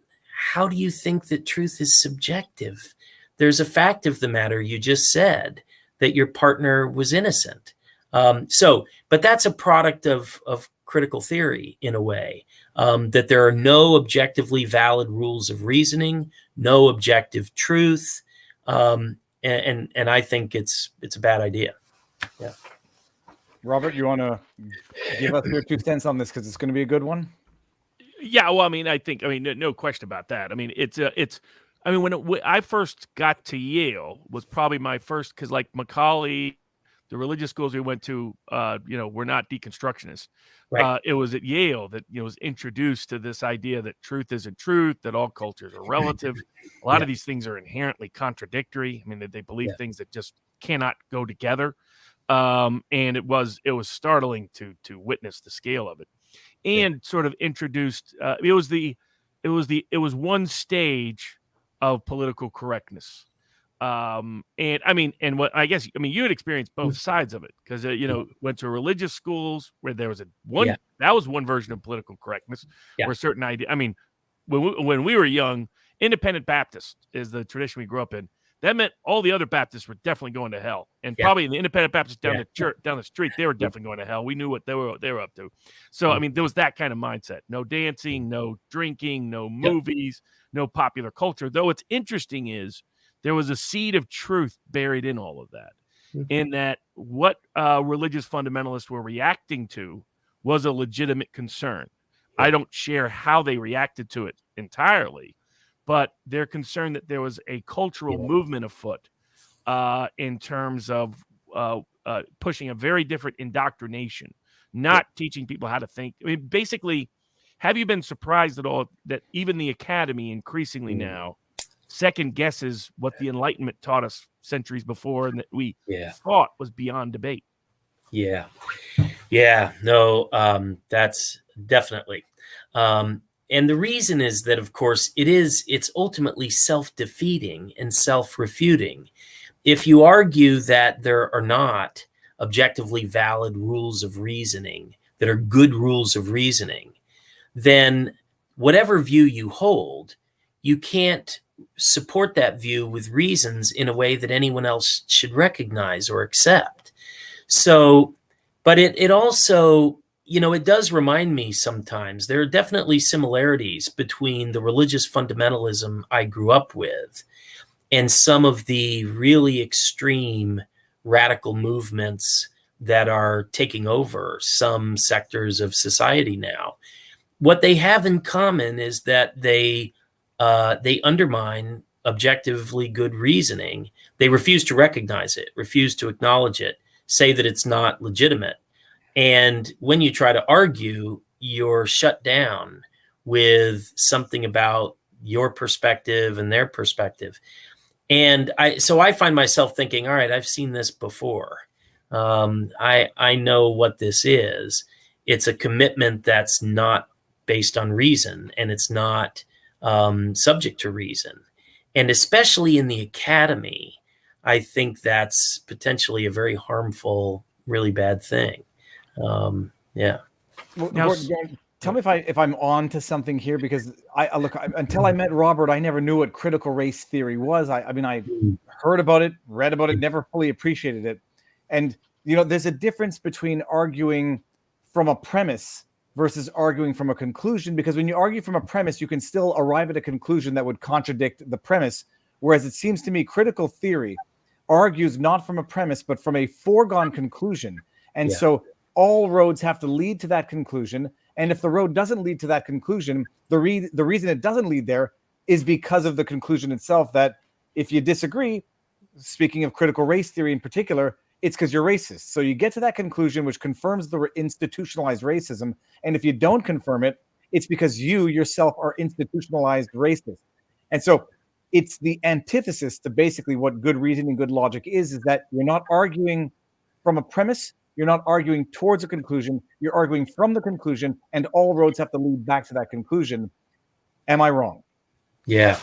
how do you think that truth is subjective? There's a fact of the matter, you just said, that your partner was innocent. But that's a product of critical theory in a way, that there are no objectively valid rules of reasoning, no objective truth, and I think it's a bad idea. Yeah. Robert, you want to give us your 2 cents on this because it's going to be a good one? Yeah, well, I mean, no question about that. I mean, when I first got to Yale was probably my first, because like Macaulay, the religious schools we went to, were not deconstructionists. Right. It was at Yale that was introduced to this idea that truth isn't truth, that all cultures are relative. A lot of these things are inherently contradictory. I mean, they believe things that just cannot go together. And it was startling to witness the scale of it, and sort of introduced. It was one stage of political correctness. You had experienced both sides of it, because went to religious schools where there was that was one version of political correctness, where certain idea. I mean, when we were young, Independent Baptist is the tradition we grew up in. That meant all the other Baptists were definitely going to hell, and probably the Independent Baptists down the church, down the street, they were definitely going to hell. We knew what they were up to. So I mean, there was that kind of mindset: no dancing, no drinking, no movies, no popular culture. Though what's interesting is there was a seed of truth buried in all of that, in that what religious fundamentalists were reacting to was a legitimate concern. I don't share how they reacted to it entirely, but they're concerned that there was a cultural movement afoot in terms of pushing a very different indoctrination, not teaching people how to think. I mean, basically, have you been surprised at all that even the academy increasingly now second guesses what the Enlightenment taught us centuries before, and that we thought was beyond debate? That's definitely. And the reason is that, of course, it's ultimately self-defeating and self-refuting. If you argue that there are not objectively valid rules of reasoning, that are good rules of reasoning, then whatever view you hold, you can't support that view with reasons in a way that anyone else should recognize or accept. So, but it also, it does remind me sometimes there are definitely similarities between the religious fundamentalism I grew up with and some of the really extreme radical movements that are taking over some sectors of society now. What they have in common is that they undermine objectively good reasoning. They refuse to recognize it, refuse to acknowledge it, say that it's not legitimate. And when you try to argue, you're shut down with something about your perspective and their perspective. And I find myself thinking, all right, I've seen this before. I know what this is. It's a commitment that's not based on reason, and it's not subject to reason. And especially in the academy, I think that's potentially a very harmful, really bad thing. Well, Gordon, tell me if I'm on to something here, because until I met Robert, I never knew what critical race theory was. I heard about it, read about it, never fully appreciated it. And there's a difference between arguing from a premise versus arguing from a conclusion, because when you argue from a premise, you can still arrive at a conclusion that would contradict the premise. Whereas it seems to me critical theory argues not from a premise, but from a foregone conclusion. And so all roads have to lead to that conclusion. And if the road doesn't lead to that conclusion, the reason it doesn't lead there is because of the conclusion itself, that if you disagree, speaking of critical race theory in particular, it's because you're racist. So you get to that conclusion, which confirms the institutionalized racism. And if you don't confirm it, it's because you yourself are institutionalized racist. And so it's the antithesis to basically what good reasoning, good logic is that you're not arguing from a premise, you're not arguing towards a conclusion, you're arguing from the conclusion, and all roads have to lead back to that conclusion. Am I wrong? Yeah,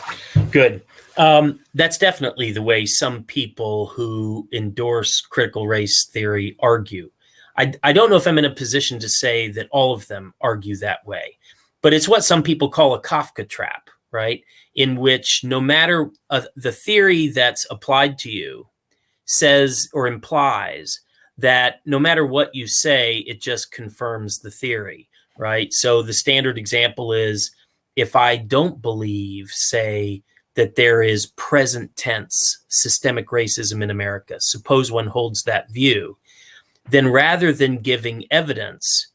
good. That's definitely the way some people who endorse critical race theory argue. I don't know if I'm in a position to say that all of them argue that way, but it's what some people call a Kafka trap, right? In which no matter the theory that's applied to you says or implies that no matter what you say, it just confirms the theory, right? So the standard example is, if I don't believe, say, that there is present tense systemic racism in America, suppose one holds that view, then rather than giving evidence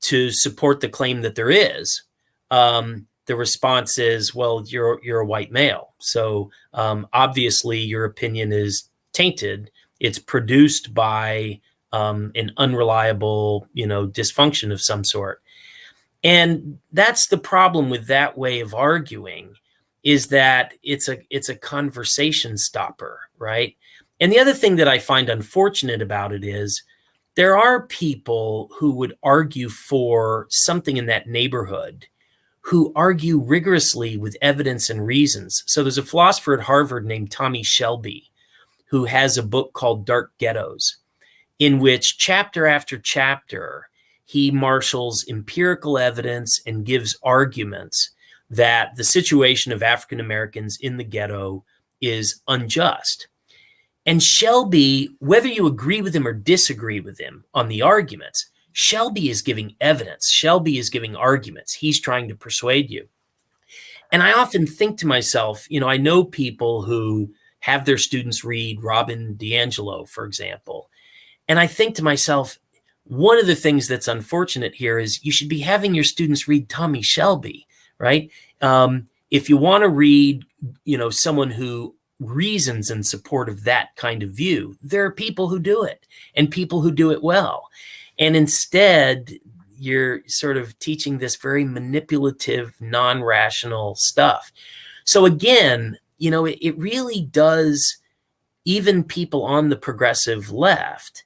to support the claim that there is, the response is, well, you're a white male. So obviously your opinion is tainted. It's produced by an unreliable, dysfunction of some sort. And that's the problem with that way of arguing, is that it's a conversation stopper, right? And the other thing that I find unfortunate about it is there are people who would argue for something in that neighborhood who argue rigorously with evidence and reasons. So there's a philosopher at Harvard named Tommy Shelby who has a book called Dark Ghettos, in which chapter after chapter, he marshals empirical evidence and gives arguments that the situation of African Americans in the ghetto is unjust. And Shelby, whether you agree with him or disagree with him on the arguments, Shelby is giving evidence. Shelby is giving arguments. He's trying to persuade you. And I often think to myself, I know people who have their students read Robin DiAngelo, for example. And I think to myself, one of the things that's unfortunate here is you should be having your students read Tommy Shelby, right? If you want to read, someone who reasons in support of that kind of view, there are people who do it, and people who do it well. And instead, you're sort of teaching this very manipulative, non-rational stuff. So again, it really does even people on the progressive left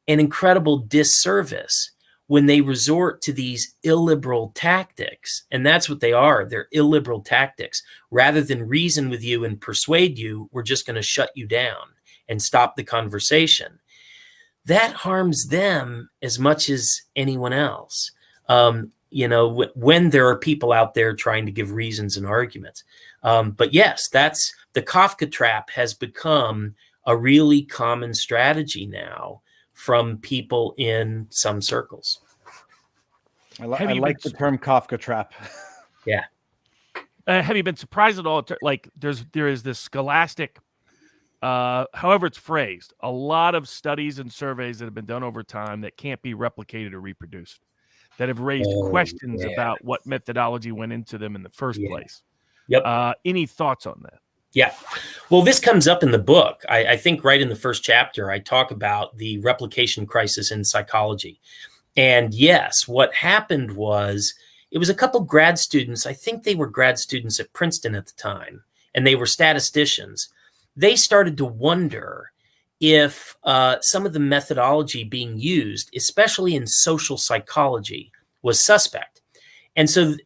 an incredible disservice when they resort to these illiberal tactics. And that's what they are. They're illiberal tactics. Rather than reason with you and persuade you, we're just going to shut you down and stop the conversation. That harms them as much as anyone else. When there are people out there trying to give reasons and arguments. But yes, that's the Kafka trap has become a really common strategy now from people in some circles. I like the term Kafka trap. Yeah. Have you been surprised at all? Like there is this scholastic, however it's phrased, a lot of studies and surveys that have been done over time that can't be replicated or reproduced, that have raised questions about what methodology went into them in the first place. Yep. Any thoughts on that? Yeah. Well, this comes up in the book. I think right in the first chapter, I talk about the replication crisis in psychology. And yes, what happened was it was a couple grad students. I think they were grad students at Princeton at the time, and they were statisticians. They started to wonder if some of the methodology being used, especially in social psychology, was suspect. And so,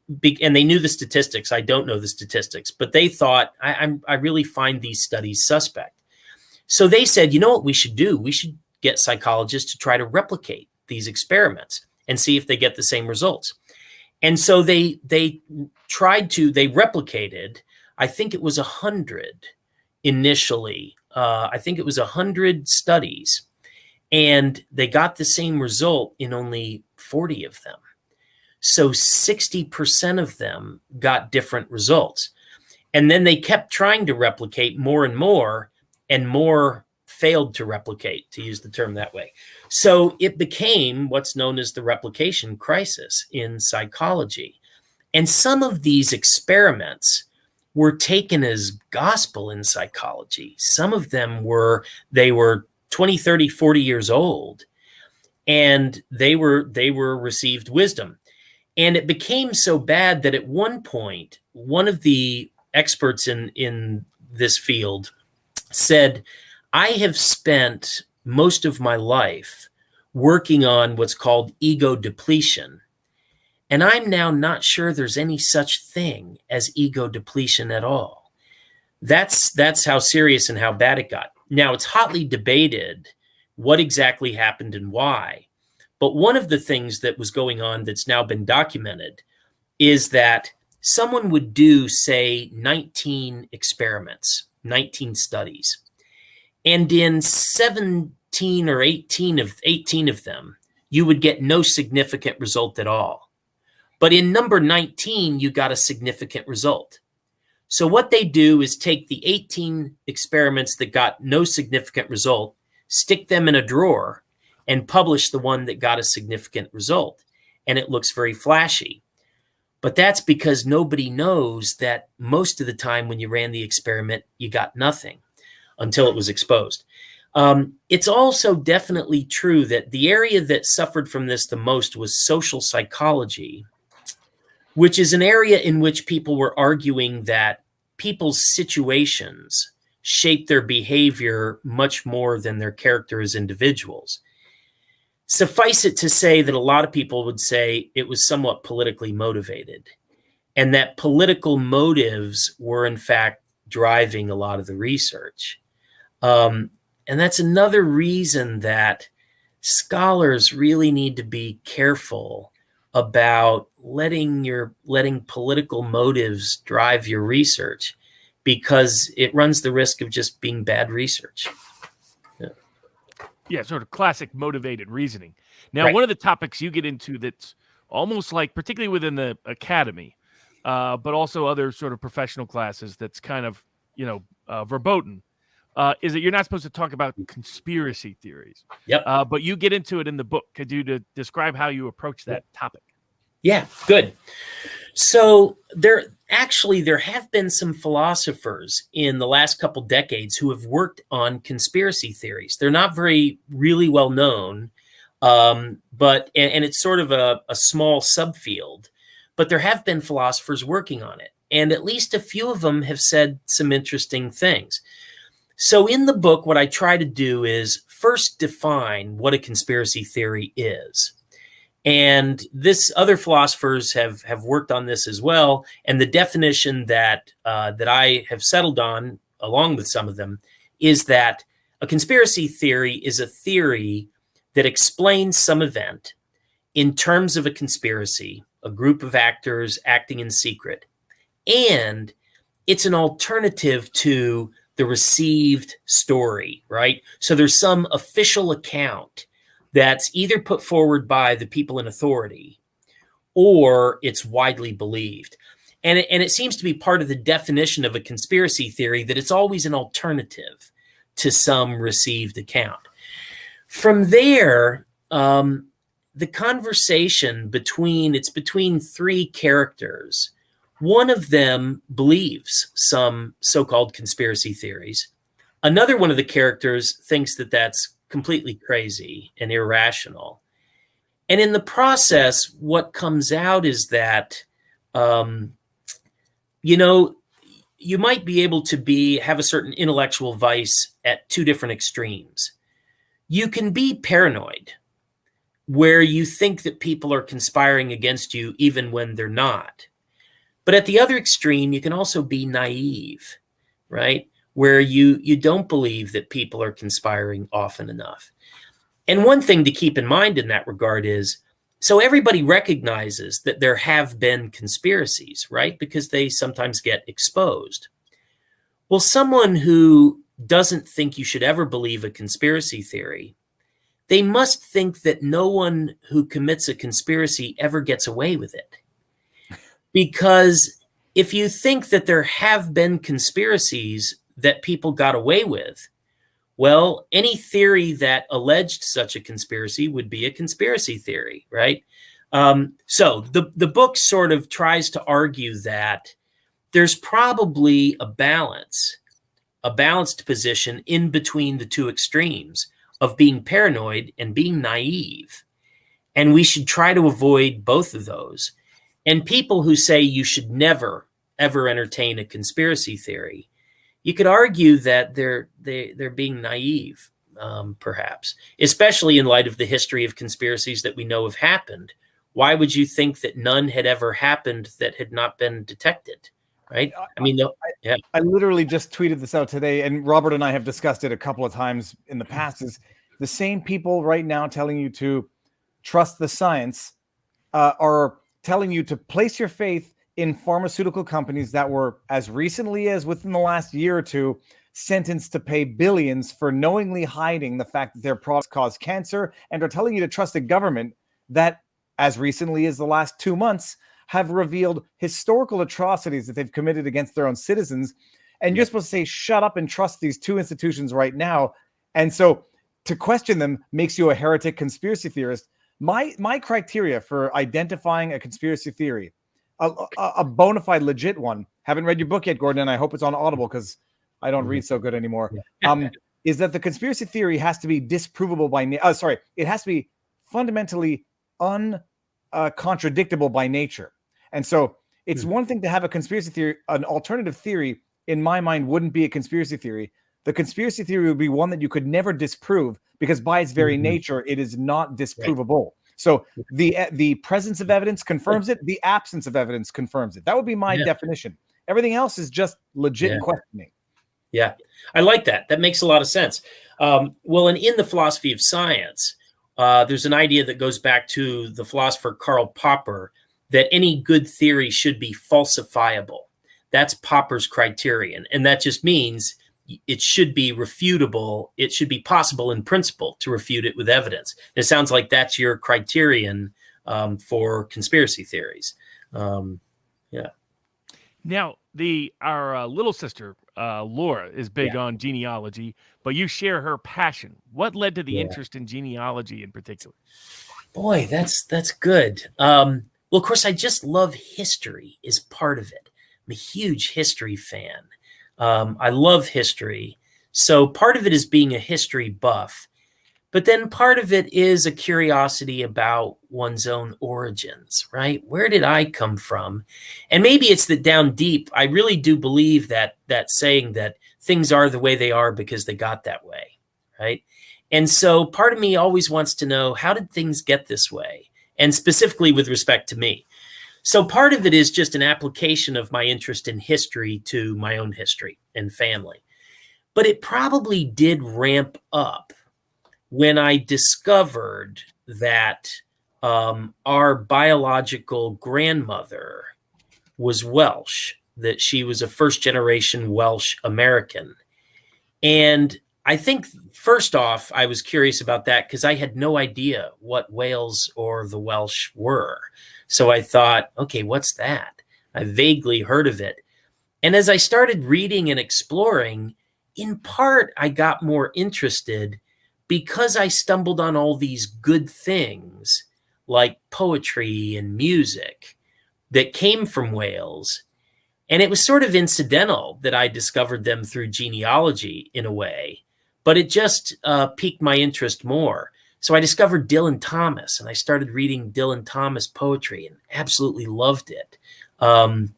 and they knew the statistics. I don't know the statistics, but they thought, I really find these studies suspect. So they said, you know what we should do? We should get psychologists to try to replicate these experiments and see if they get the same results. And so they replicated, I think it was 100 initially. I think it was 100 studies, and they got the same result in only 40 of them. So 60% of them got different results. And then they kept trying to replicate more and more failed to replicate, to use the term that way. So it became what's known as the replication crisis in psychology. And some of these experiments were taken as gospel in psychology. Some of them were 20, 30, 40 years old, and they received wisdom. And it became so bad that at one point, one of the experts in this field said, I have spent most of my life working on what's called ego depletion. And I'm now not sure there's any such thing as ego depletion at all. That's how serious and how bad it got. Now, it's hotly debated what exactly happened and why. But one of the things that was going on that's now been documented is that someone would do, say, 19 experiments, 19 studies. And in 17 15 or 18 of them, you would get no significant result at all. But in number 19, you got a significant result. So what they do is take the 18 experiments that got no significant result, stick them in a drawer, and publish the one that got a significant result. And it looks very flashy. But that's because nobody knows that most of the time when you ran the experiment, you got nothing until it was exposed. It's also definitely true that the area that suffered from this the most was social psychology, which is an area in which people were arguing that people's situations shape their behavior much more than their character as individuals. Suffice it to say that a lot of people would say it was somewhat politically motivated, and that political motives were in fact driving a lot of the research. And that's another reason that scholars really need to be careful about letting political motives drive your research, because it runs the risk of just being bad research. Yeah, sort of classic motivated reasoning. Now, Right. one of the topics you get into that's almost like, particularly within the academy, but also other sort of professional classes, that's kind of, verboten, is that you're not supposed to talk about conspiracy theories. Yep. But you get into it in the book. Could you describe how you approach that topic? Yeah, good. So there have been some philosophers in the last couple decades who have worked on conspiracy theories. They're not really well known, but it's sort of a small subfield, but there have been philosophers working on it. And at least a few of them have said some interesting things. So in the book, what I try to do is first define what a conspiracy theory is. And other philosophers have worked on this as well. And the definition that I have settled on, along with some of them, is that a conspiracy theory is a theory that explains some event in terms of a conspiracy, a group of actors acting in secret. And it's an alternative to the received story, right? So there's some official account that's either put forward by the people in authority, or it's widely believed. And it seems to be part of the definition of a conspiracy theory that it's always an alternative to some received account. From there, the conversation between three characters. One of them believes some so-called conspiracy theories. Another one of the characters thinks that that's completely crazy and irrational. And in the process, what comes out is that, you might be able to have a certain intellectual vice at two different extremes. You can be paranoid, where you think that people are conspiring against you even when they're not. But at the other extreme, you can also be naive, right? Where you don't believe that people are conspiring often enough. And one thing to keep in mind in that regard is, so everybody recognizes that there have been conspiracies, right? Because they sometimes get exposed. Well, someone who doesn't think you should ever believe a conspiracy theory, they must think that no one who commits a conspiracy ever gets away with it. Because if you think that there have been conspiracies that people got away with, well, any theory that alleged such a conspiracy would be a conspiracy theory, right? So the book sort of tries to argue that there's probably a balanced position in between the two extremes of being paranoid and being naive. And we should try to avoid both of those. And people who say you should never, ever entertain a conspiracy theory, you could argue that they're being naive, perhaps, especially in light of the history of conspiracies that we know have happened. Why would you think that none had ever happened that had not been detected, right? I mean, yeah. I literally just tweeted this out today, and Robert and I have discussed it a couple of times in the past, is the same people right now telling you to trust the science are telling you to place your faith in pharmaceutical companies that were, as recently as within the last year or two, sentenced to pay billions for knowingly hiding the fact that their products cause cancer, and are telling you to trust a government that, as recently as the last 2 months, have revealed historical atrocities that they've committed against their own citizens. And you're supposed to say, shut up and trust these two institutions right now. And so to question them makes you a heretic conspiracy theorist. My criteria for identifying a conspiracy theory, a bona fide legit one, haven't read your book yet, Gordon, and I hope it's on Audible because I don't read so good anymore, is that the conspiracy theory has to be disprovable by it has to be fundamentally uncontradictable by nature. And so it's one thing to have a conspiracy theory. An alternative theory, in my mind, wouldn't be a conspiracy theory. The conspiracy theory would be one that you could never disprove because by its very nature, it is not disprovable. So the presence of evidence confirms it. The absence of evidence confirms it. That would be my definition. Everything else is just legit questioning. Yeah, I like that. That makes a lot of sense. Well, and in the philosophy of science, there's an idea that goes back to the philosopher Karl Popper that any good theory should be falsifiable. That's Popper's criterion. And that just means it should be refutable. It should be possible in principle to refute it with evidence. And it sounds like that's your criterion for conspiracy theories. Now, our little sister, Laura, is big on genealogy, but you share her passion. What led to the interest in genealogy in particular? Boy, that's good. Well, of course, I just love history is part of it. I'm a huge history fan. I love history. So part of it is being a history buff, but then part of it is a curiosity about one's own origins, right? Where did I come from? And maybe it's that down deep, I really do believe that saying that things are the way they are because they got that way, right? And so part of me always wants to know, how did things get this way? And specifically with respect to me. So part of it is just an application of my interest in history to my own history and family. But it probably did ramp up when I discovered that our biological grandmother was Welsh, that she was a first-generation Welsh American. And I think, first off, I was curious about that because I had no idea what Wales or the Welsh were. So I thought, okay, what's that? I vaguely heard of it. And as I started reading and exploring, in part, I got more interested because I stumbled on all these good things like poetry and music that came from Wales. And it was sort of incidental that I discovered them through genealogy in a way, but it just piqued my interest more. So I discovered Dylan Thomas, and I started reading Dylan Thomas poetry and absolutely loved it. And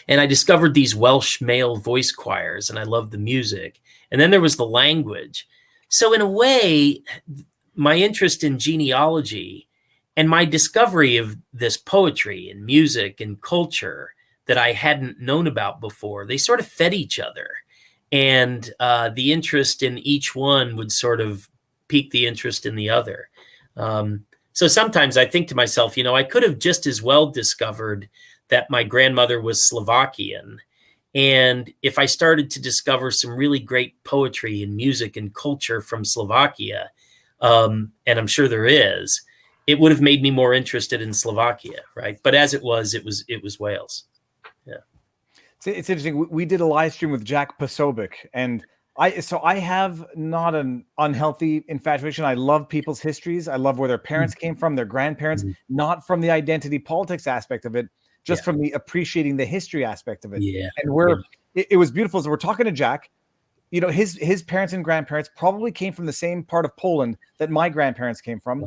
I discovered these Welsh male voice choirs, and I loved the music. And then there was the language. So in a way, my interest in genealogy and my discovery of this poetry and music and culture that I hadn't known about before, they sort of fed each other. And the interest in each one would sort of pique the interest in the other. So sometimes I think to myself, I could have just as well discovered that my grandmother was Slovakian. And if I started to discover some really great poetry and music and culture from Slovakia, and I'm sure there is, it would have made me more interested in Slovakia, right? But as it was Wales. Yeah. It's interesting. We did a live stream with Jack Posobiec, and I have not an unhealthy infatuation. I love people's histories. I love where their parents came from, their grandparents, not from the identity politics aspect of it, just from the appreciating the history aspect of it. Yeah. And it was beautiful. So we're talking to Jack. His parents and grandparents probably came from the same part of Poland that my grandparents came from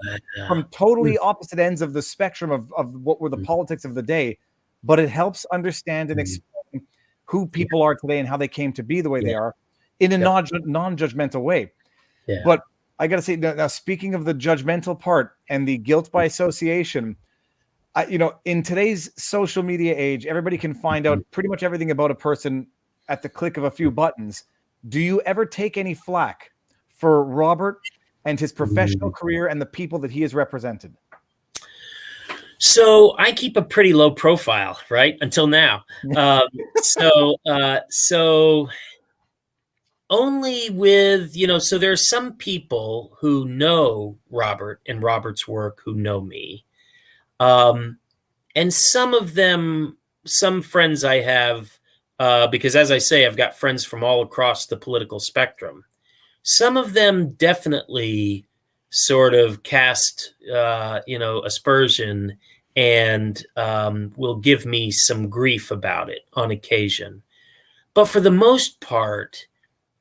totally opposite ends of the spectrum of what were the politics of the day. But it helps understand and explain who people are today and how they came to be the way they are in a non-judgmental way. Yeah. But I got to say, now, speaking of the judgmental part and the guilt by association, in today's social media age, everybody can find out pretty much everything about a person at the click of a few buttons. Do you ever take any flack for Robert and his professional career and the people that he has represented? So I keep a pretty low profile, right? Until now. So Only with, so there are some people who know Robert and Robert's work who know me. And some of them, some friends I have, because as I say, I've got friends from all across the political spectrum. Some of them definitely sort of cast, aspersion and will give me some grief about it on occasion. But for the most part,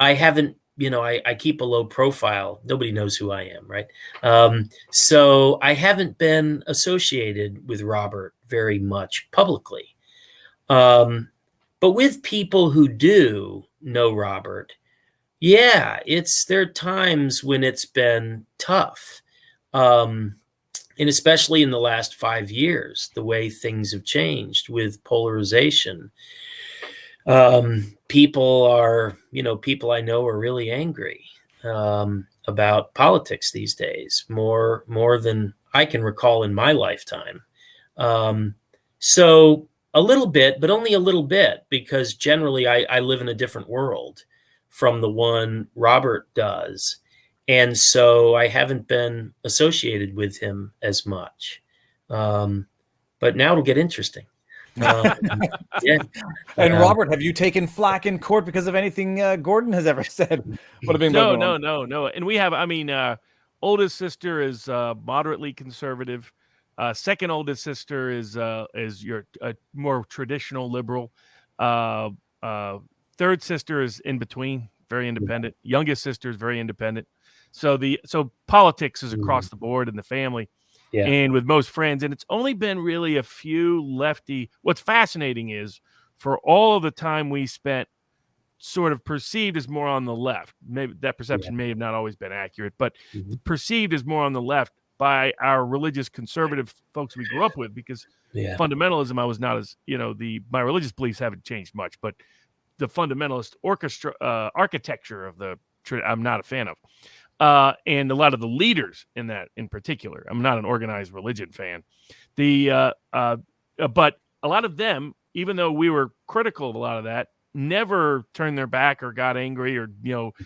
I haven't, I keep a low profile. Nobody knows who I am, right? So I haven't been associated with Robert very much publicly. But with people who do know Robert, yeah, there are times when it's been tough. And especially in the last 5 years, the way things have changed with polarization. People I know are really angry about politics these days, more than I can recall in my lifetime. So a little bit, but only a little bit, because generally I live in a different world from the one Robert does. And so I haven't been associated with him as much. But now it'll get interesting. Yeah. And Robert, have you taken flack in court because of anything Gordon has ever said? No. And we have, oldest sister is moderately conservative. Second oldest sister is your more traditional liberal. Third sister is in between, very independent. Youngest sister is very independent. So politics is across the board in the family. Yeah. And with most friends, and it's only been really a few lefty. What's fascinating is for all of the time we spent sort of perceived as more on the left, maybe that perception may have not always been accurate, but perceived as more on the left by our religious conservative folks we grew up with, because fundamentalism, I was not as, my religious beliefs haven't changed much, but the fundamentalist architecture of I'm not a fan of. And a lot of the leaders in that in particular. I'm not an organized religion fan. But a lot of them, even though we were critical of a lot of that, never turned their back or got angry or,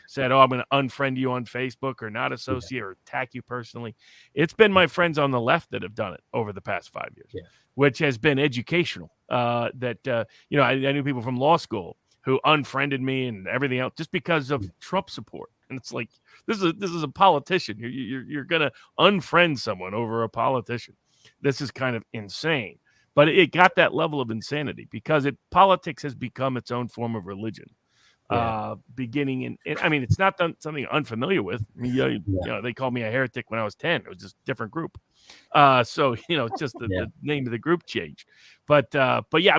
said, I'm going to unfriend you on Facebook or not associate or attack you personally. It's been my friends on the left that have done it over the past 5 years, which has been educational. I knew people from law school who unfriended me and everything else just because of Trump support. And it's like, this is a politician. You're going to unfriend someone over a politician. This is kind of insane. But it got that level of insanity because politics has become its own form of religion. Beginning it's not something unfamiliar with. They called me a heretic when I was 10. It was just a different group. So just the name of the group changed. But yeah,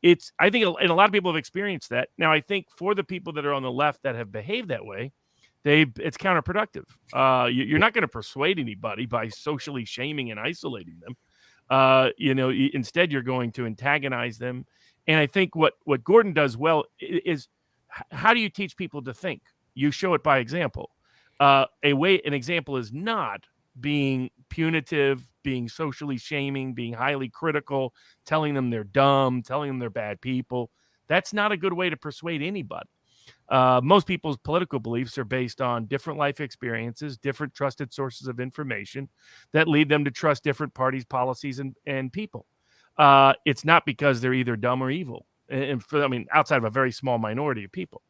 it's I think, and a lot of people have experienced that. Now, I think for the people that are on the left that have behaved that way, it's counterproductive. You're not going to persuade anybody by socially shaming and isolating them. Instead, you're going to antagonize them. And I think what Gordon does well is, how do you teach people to think? You show it by example. An example is not being punitive, being socially shaming, being highly critical, telling them they're dumb, telling them they're bad people. That's not a good way to persuade anybody. Most people's political beliefs are based on different life experiences, different trusted sources of information that lead them to trust different parties, policies, and people. It's not because they're either dumb or evil. Outside of a very small minority of people.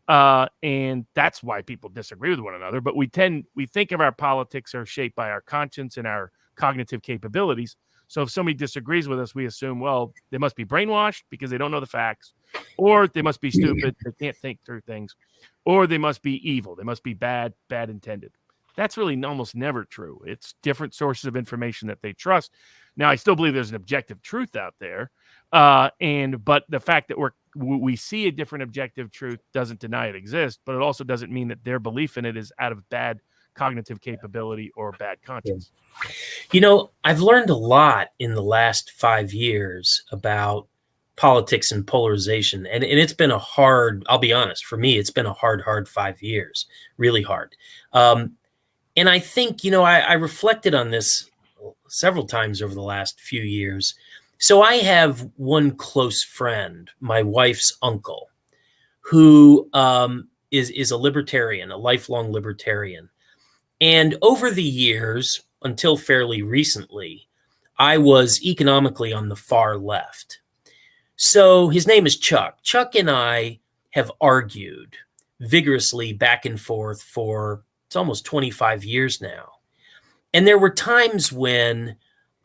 And that's why people disagree with one another. But we think of our politics are shaped by our conscience and our cognitive capabilities. So if somebody disagrees with us, we assume, well, they must be brainwashed because they don't know the facts, or they must be stupid, they can't think through things, or they must be evil, they must be bad intended. That's really almost never true. It's different sources of information that they trust. Now, I still believe there's an objective truth out there, but the fact that we see a different objective truth doesn't deny it exists, but it also doesn't mean that their belief in it is out of bad cognitive capability or bad conscience. I've learned a lot in the last 5 years about politics and polarization, and it's been I'll be honest, for me, it's been a hard 5 years, really hard. And I think, I reflected on this several times over the last few years. So I have one close friend, my wife's uncle, who is a libertarian, a lifelong libertarian. And over the years, until fairly recently, I was economically on the far left. So his name is Chuck. Chuck and I have argued vigorously back and forth for it's almost 25 years now. And there were times when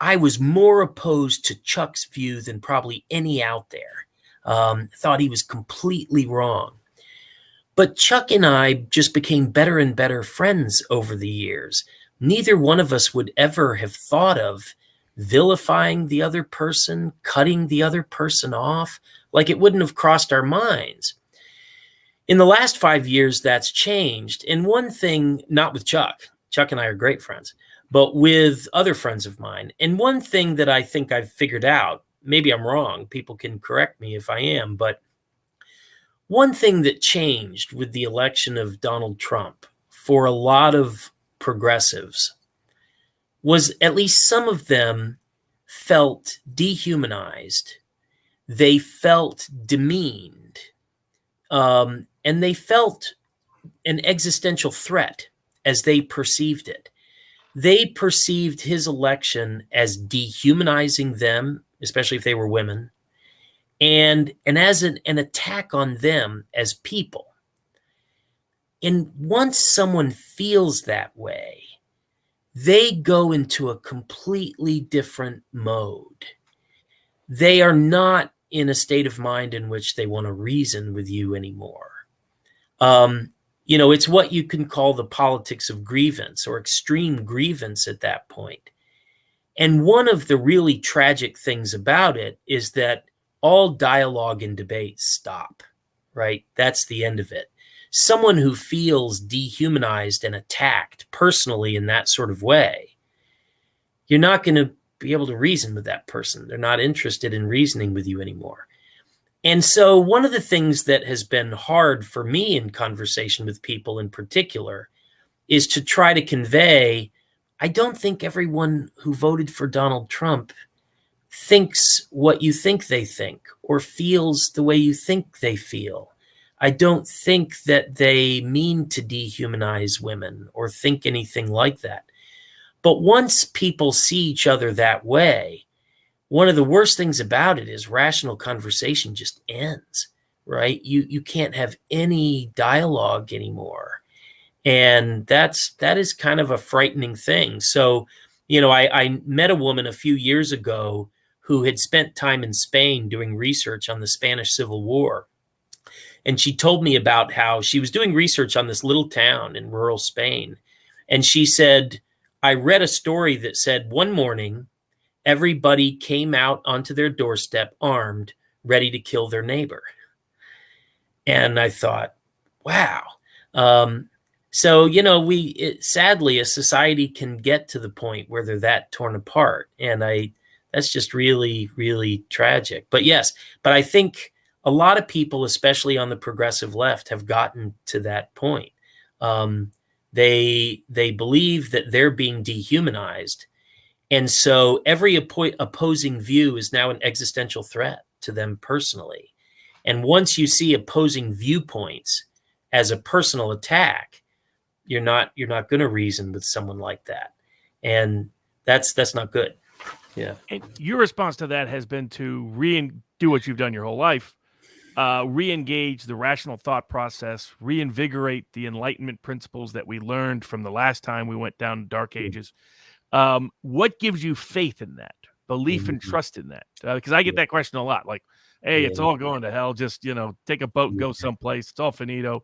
I was more opposed to Chuck's view than probably any out there. Thought he was completely wrong. But Chuck and I just became better and better friends over the years. Neither one of us would ever have thought of vilifying the other person, cutting the other person off. Like, it wouldn't have crossed our minds. In the last 5 years, that's changed. And one thing, not with Chuck and I are great friends, but with other friends of mine. And one thing that I think I've figured out, maybe I'm wrong, people can correct me if I am, but one thing that changed with the election of Donald Trump for a lot of progressives was at least some of them felt dehumanized. They felt demeaned. And they felt an existential threat as they perceived it. They perceived his election as dehumanizing them, especially if they were women, and as an attack on them as people. And once someone feels that way, they go into a completely different mode. They are not in a state of mind in which they want to reason with you anymore. It's what you can call the politics of grievance or extreme grievance at that point. And one of the really tragic things about it is that all dialogue and debate stop, right? That's the end of it. Someone who feels dehumanized and attacked personally in that sort of way, you're not going to be able to reason with that person. They're not interested in reasoning with you anymore. And so one of the things that has been hard for me in conversation with people in particular is to try to convey, I don't think everyone who voted for Donald Trump thinks what you think they think or feels the way you think they feel. I don't think that they mean to dehumanize women or think anything like that. But once people see each other that way, one of the worst things about it is rational conversation just ends, right? You can't have any dialogue anymore. And that is kind of a frightening thing. So, I met a woman a few years ago who had spent time in Spain doing research on the Spanish Civil War. And she told me about how she was doing research on this little town in rural Spain. And she said, I read a story that said one morning, everybody came out onto their doorstep armed, ready to kill their neighbor. And I thought, wow. So, sadly, a society can get to the point where they're that torn apart. And that's just really, really tragic. But I think a lot of people, especially on the progressive left, have gotten to that point. They believe that they're being dehumanized. And so every opposing view is now an existential threat to them personally. And once you see opposing viewpoints as a personal attack, you're not going to reason with someone like that. And that's not good. Yeah. And your response to that has been to do what you've done your whole life, re-engage the rational thought process, reinvigorate the Enlightenment principles that we learned from the last time we went down Dark Ages. What gives you faith in that, belief and trust in that? Because I get that question a lot. Like, hey, it's all going to hell. Just, take a boat and go someplace. It's all finito.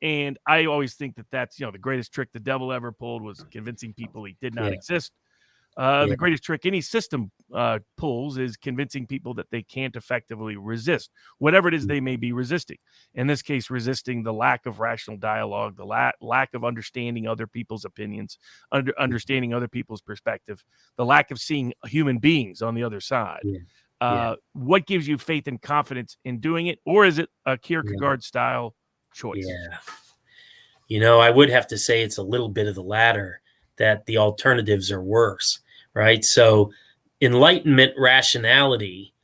And I always think that that's, the greatest trick the devil ever pulled was convincing people he did not exist. The greatest trick any system pulls is convincing people that they can't effectively resist whatever it is they may be resisting. In this case, resisting the lack of rational dialogue, the lack of understanding other people's opinions, understanding other people's perspective, the lack of seeing human beings on the other side. What gives you faith and confidence in doing it? Or is it a Kierkegaard style choice? I would have to say it's a little bit of the latter, that the alternatives are worse. Right. So Enlightenment rationality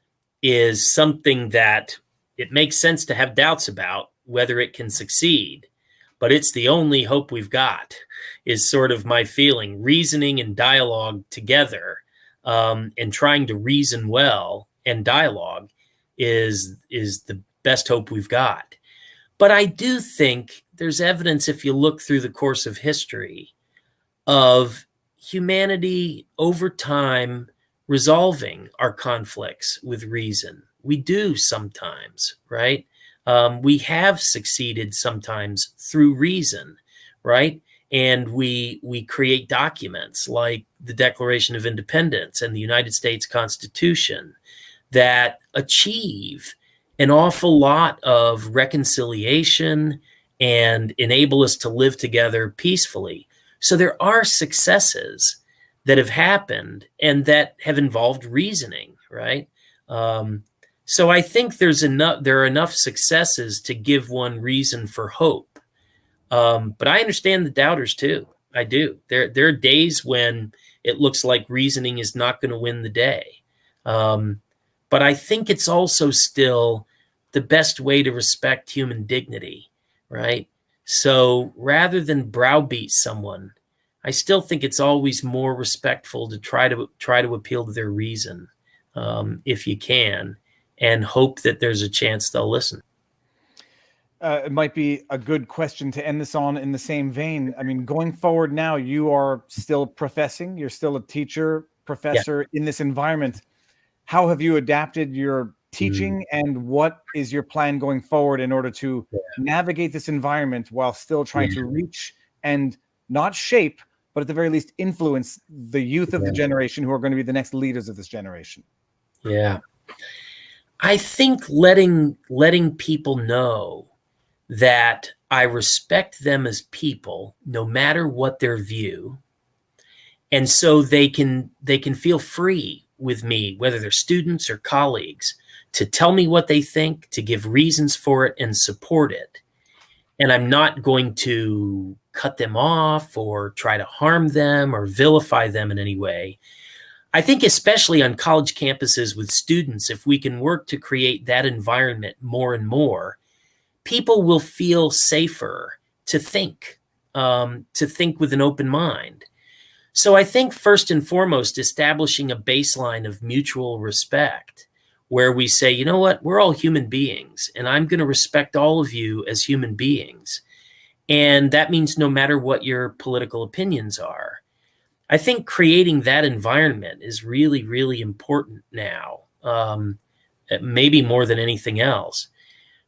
is something that it makes sense to have doubts about, whether it can succeed, but it's the only hope we've got, is sort of my feeling. Reasoning and dialogue together, and trying to reason well and dialogue is the best hope we've got. But I do think there's evidence, if you look through the course of history, of humanity over time resolving our conflicts with reason. We do sometimes, right? We have succeeded sometimes through reason, right? And we create documents like the Declaration of Independence and the United States Constitution that achieve an awful lot of reconciliation and enable us to live together peacefully. So there are successes that have happened and that have involved reasoning, right? So I think there are enough successes to give one reason for hope. But I understand the doubters too. I do. There are days when it looks like reasoning is not going to win the day. But I think it's also still the best way to respect human dignity, right? So rather than browbeat someone, I still think it's always more respectful to try to appeal to their reason, if you can, and hope that there's a chance they'll listen. It might be a good question to end this on in the same vein. I mean, going forward now, you are still professing, you're still a teacher, professor in this environment. How have you adapted your teaching, and what is your plan going forward in order to navigate this environment while still trying to reach and not shape, but at the very least influence the youth of the generation who are going to be the next leaders of this generation? Yeah. I think letting people know that I respect them as people, no matter what their view, and so they can feel free with me, whether they're students or colleagues, to tell me what they think, to give reasons for it and support it. And I'm not going to cut them off or try to harm them or vilify them in any way. I think especially on college campuses with students, if we can work to create that environment more and more, people will feel safer to think with an open mind. So I think first and foremost, establishing a baseline of mutual respect where we say, you know what, we're all human beings, and I'm going to respect all of you as human beings. And that means no matter what your political opinions are. I think creating that environment is really, really important now, maybe more than anything else.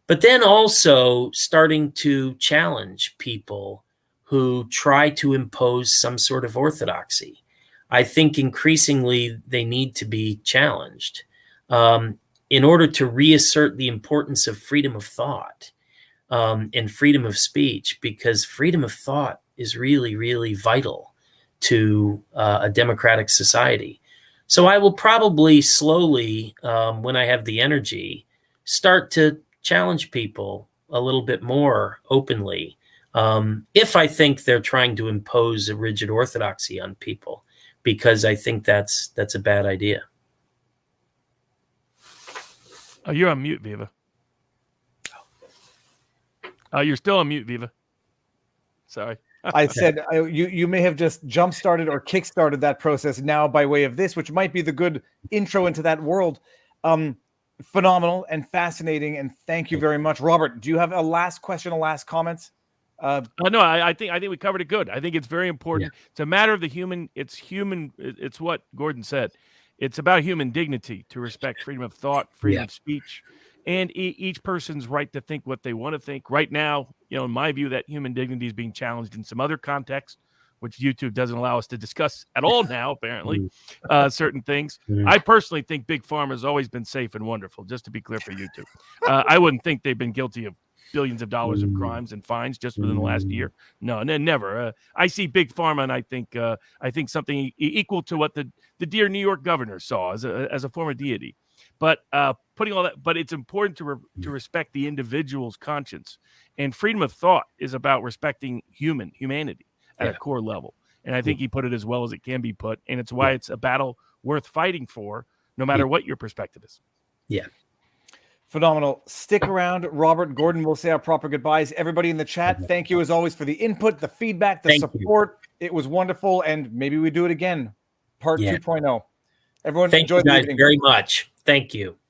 But then also starting to challenge people who try to impose some sort of orthodoxy. I think increasingly they need to be challenged in order to reassert the importance of freedom of thought and freedom of speech, because freedom of thought is really, really vital to a democratic society. So I will probably slowly, when I have the energy, start to challenge people a little bit more openly, if I think they're trying to impose a rigid orthodoxy on people, because I think that's a bad idea. Oh, you're on mute, Viva. You're still on mute, Viva. Sorry. I said you may have just jump-started or kick-started that process now by way of this, which might be the good intro into that world. Phenomenal and fascinating, and thank you very much. Robert, do you have a last question, a last comment? No, I think we covered it good. I think it's very important. Yeah. It's a matter of the human. It's human. It's what Gordon said. It's about human dignity, to respect freedom of thought, freedom of speech, and each person's right to think what they want to think. Right now, in my view, that human dignity is being challenged in some other context, which YouTube doesn't allow us to discuss at all now, apparently, certain things. I personally think Big Pharma has always been safe and wonderful, just to be clear for YouTube. I wouldn't think they've been guilty of billions of dollars of crimes and fines just within the last year. No, never. I see Big Pharma, and I think something equal to what the dear New York governor saw as a former deity. But putting all that, but it's important to respect the individual's conscience, and freedom of thought is about respecting humanity at a core level. And I think he put it as well as it can be put, and it's why it's a battle worth fighting for, no matter what your perspective is. Yeah. Phenomenal. Stick around. Robert, Gordon, we'll say our proper goodbyes. Everybody in the chat, thank you as always for the input, the feedback, the support. It was wonderful. And maybe we do it again. Part 2.0. Everyone Thank enjoy you the guys evening. very much. Thank you.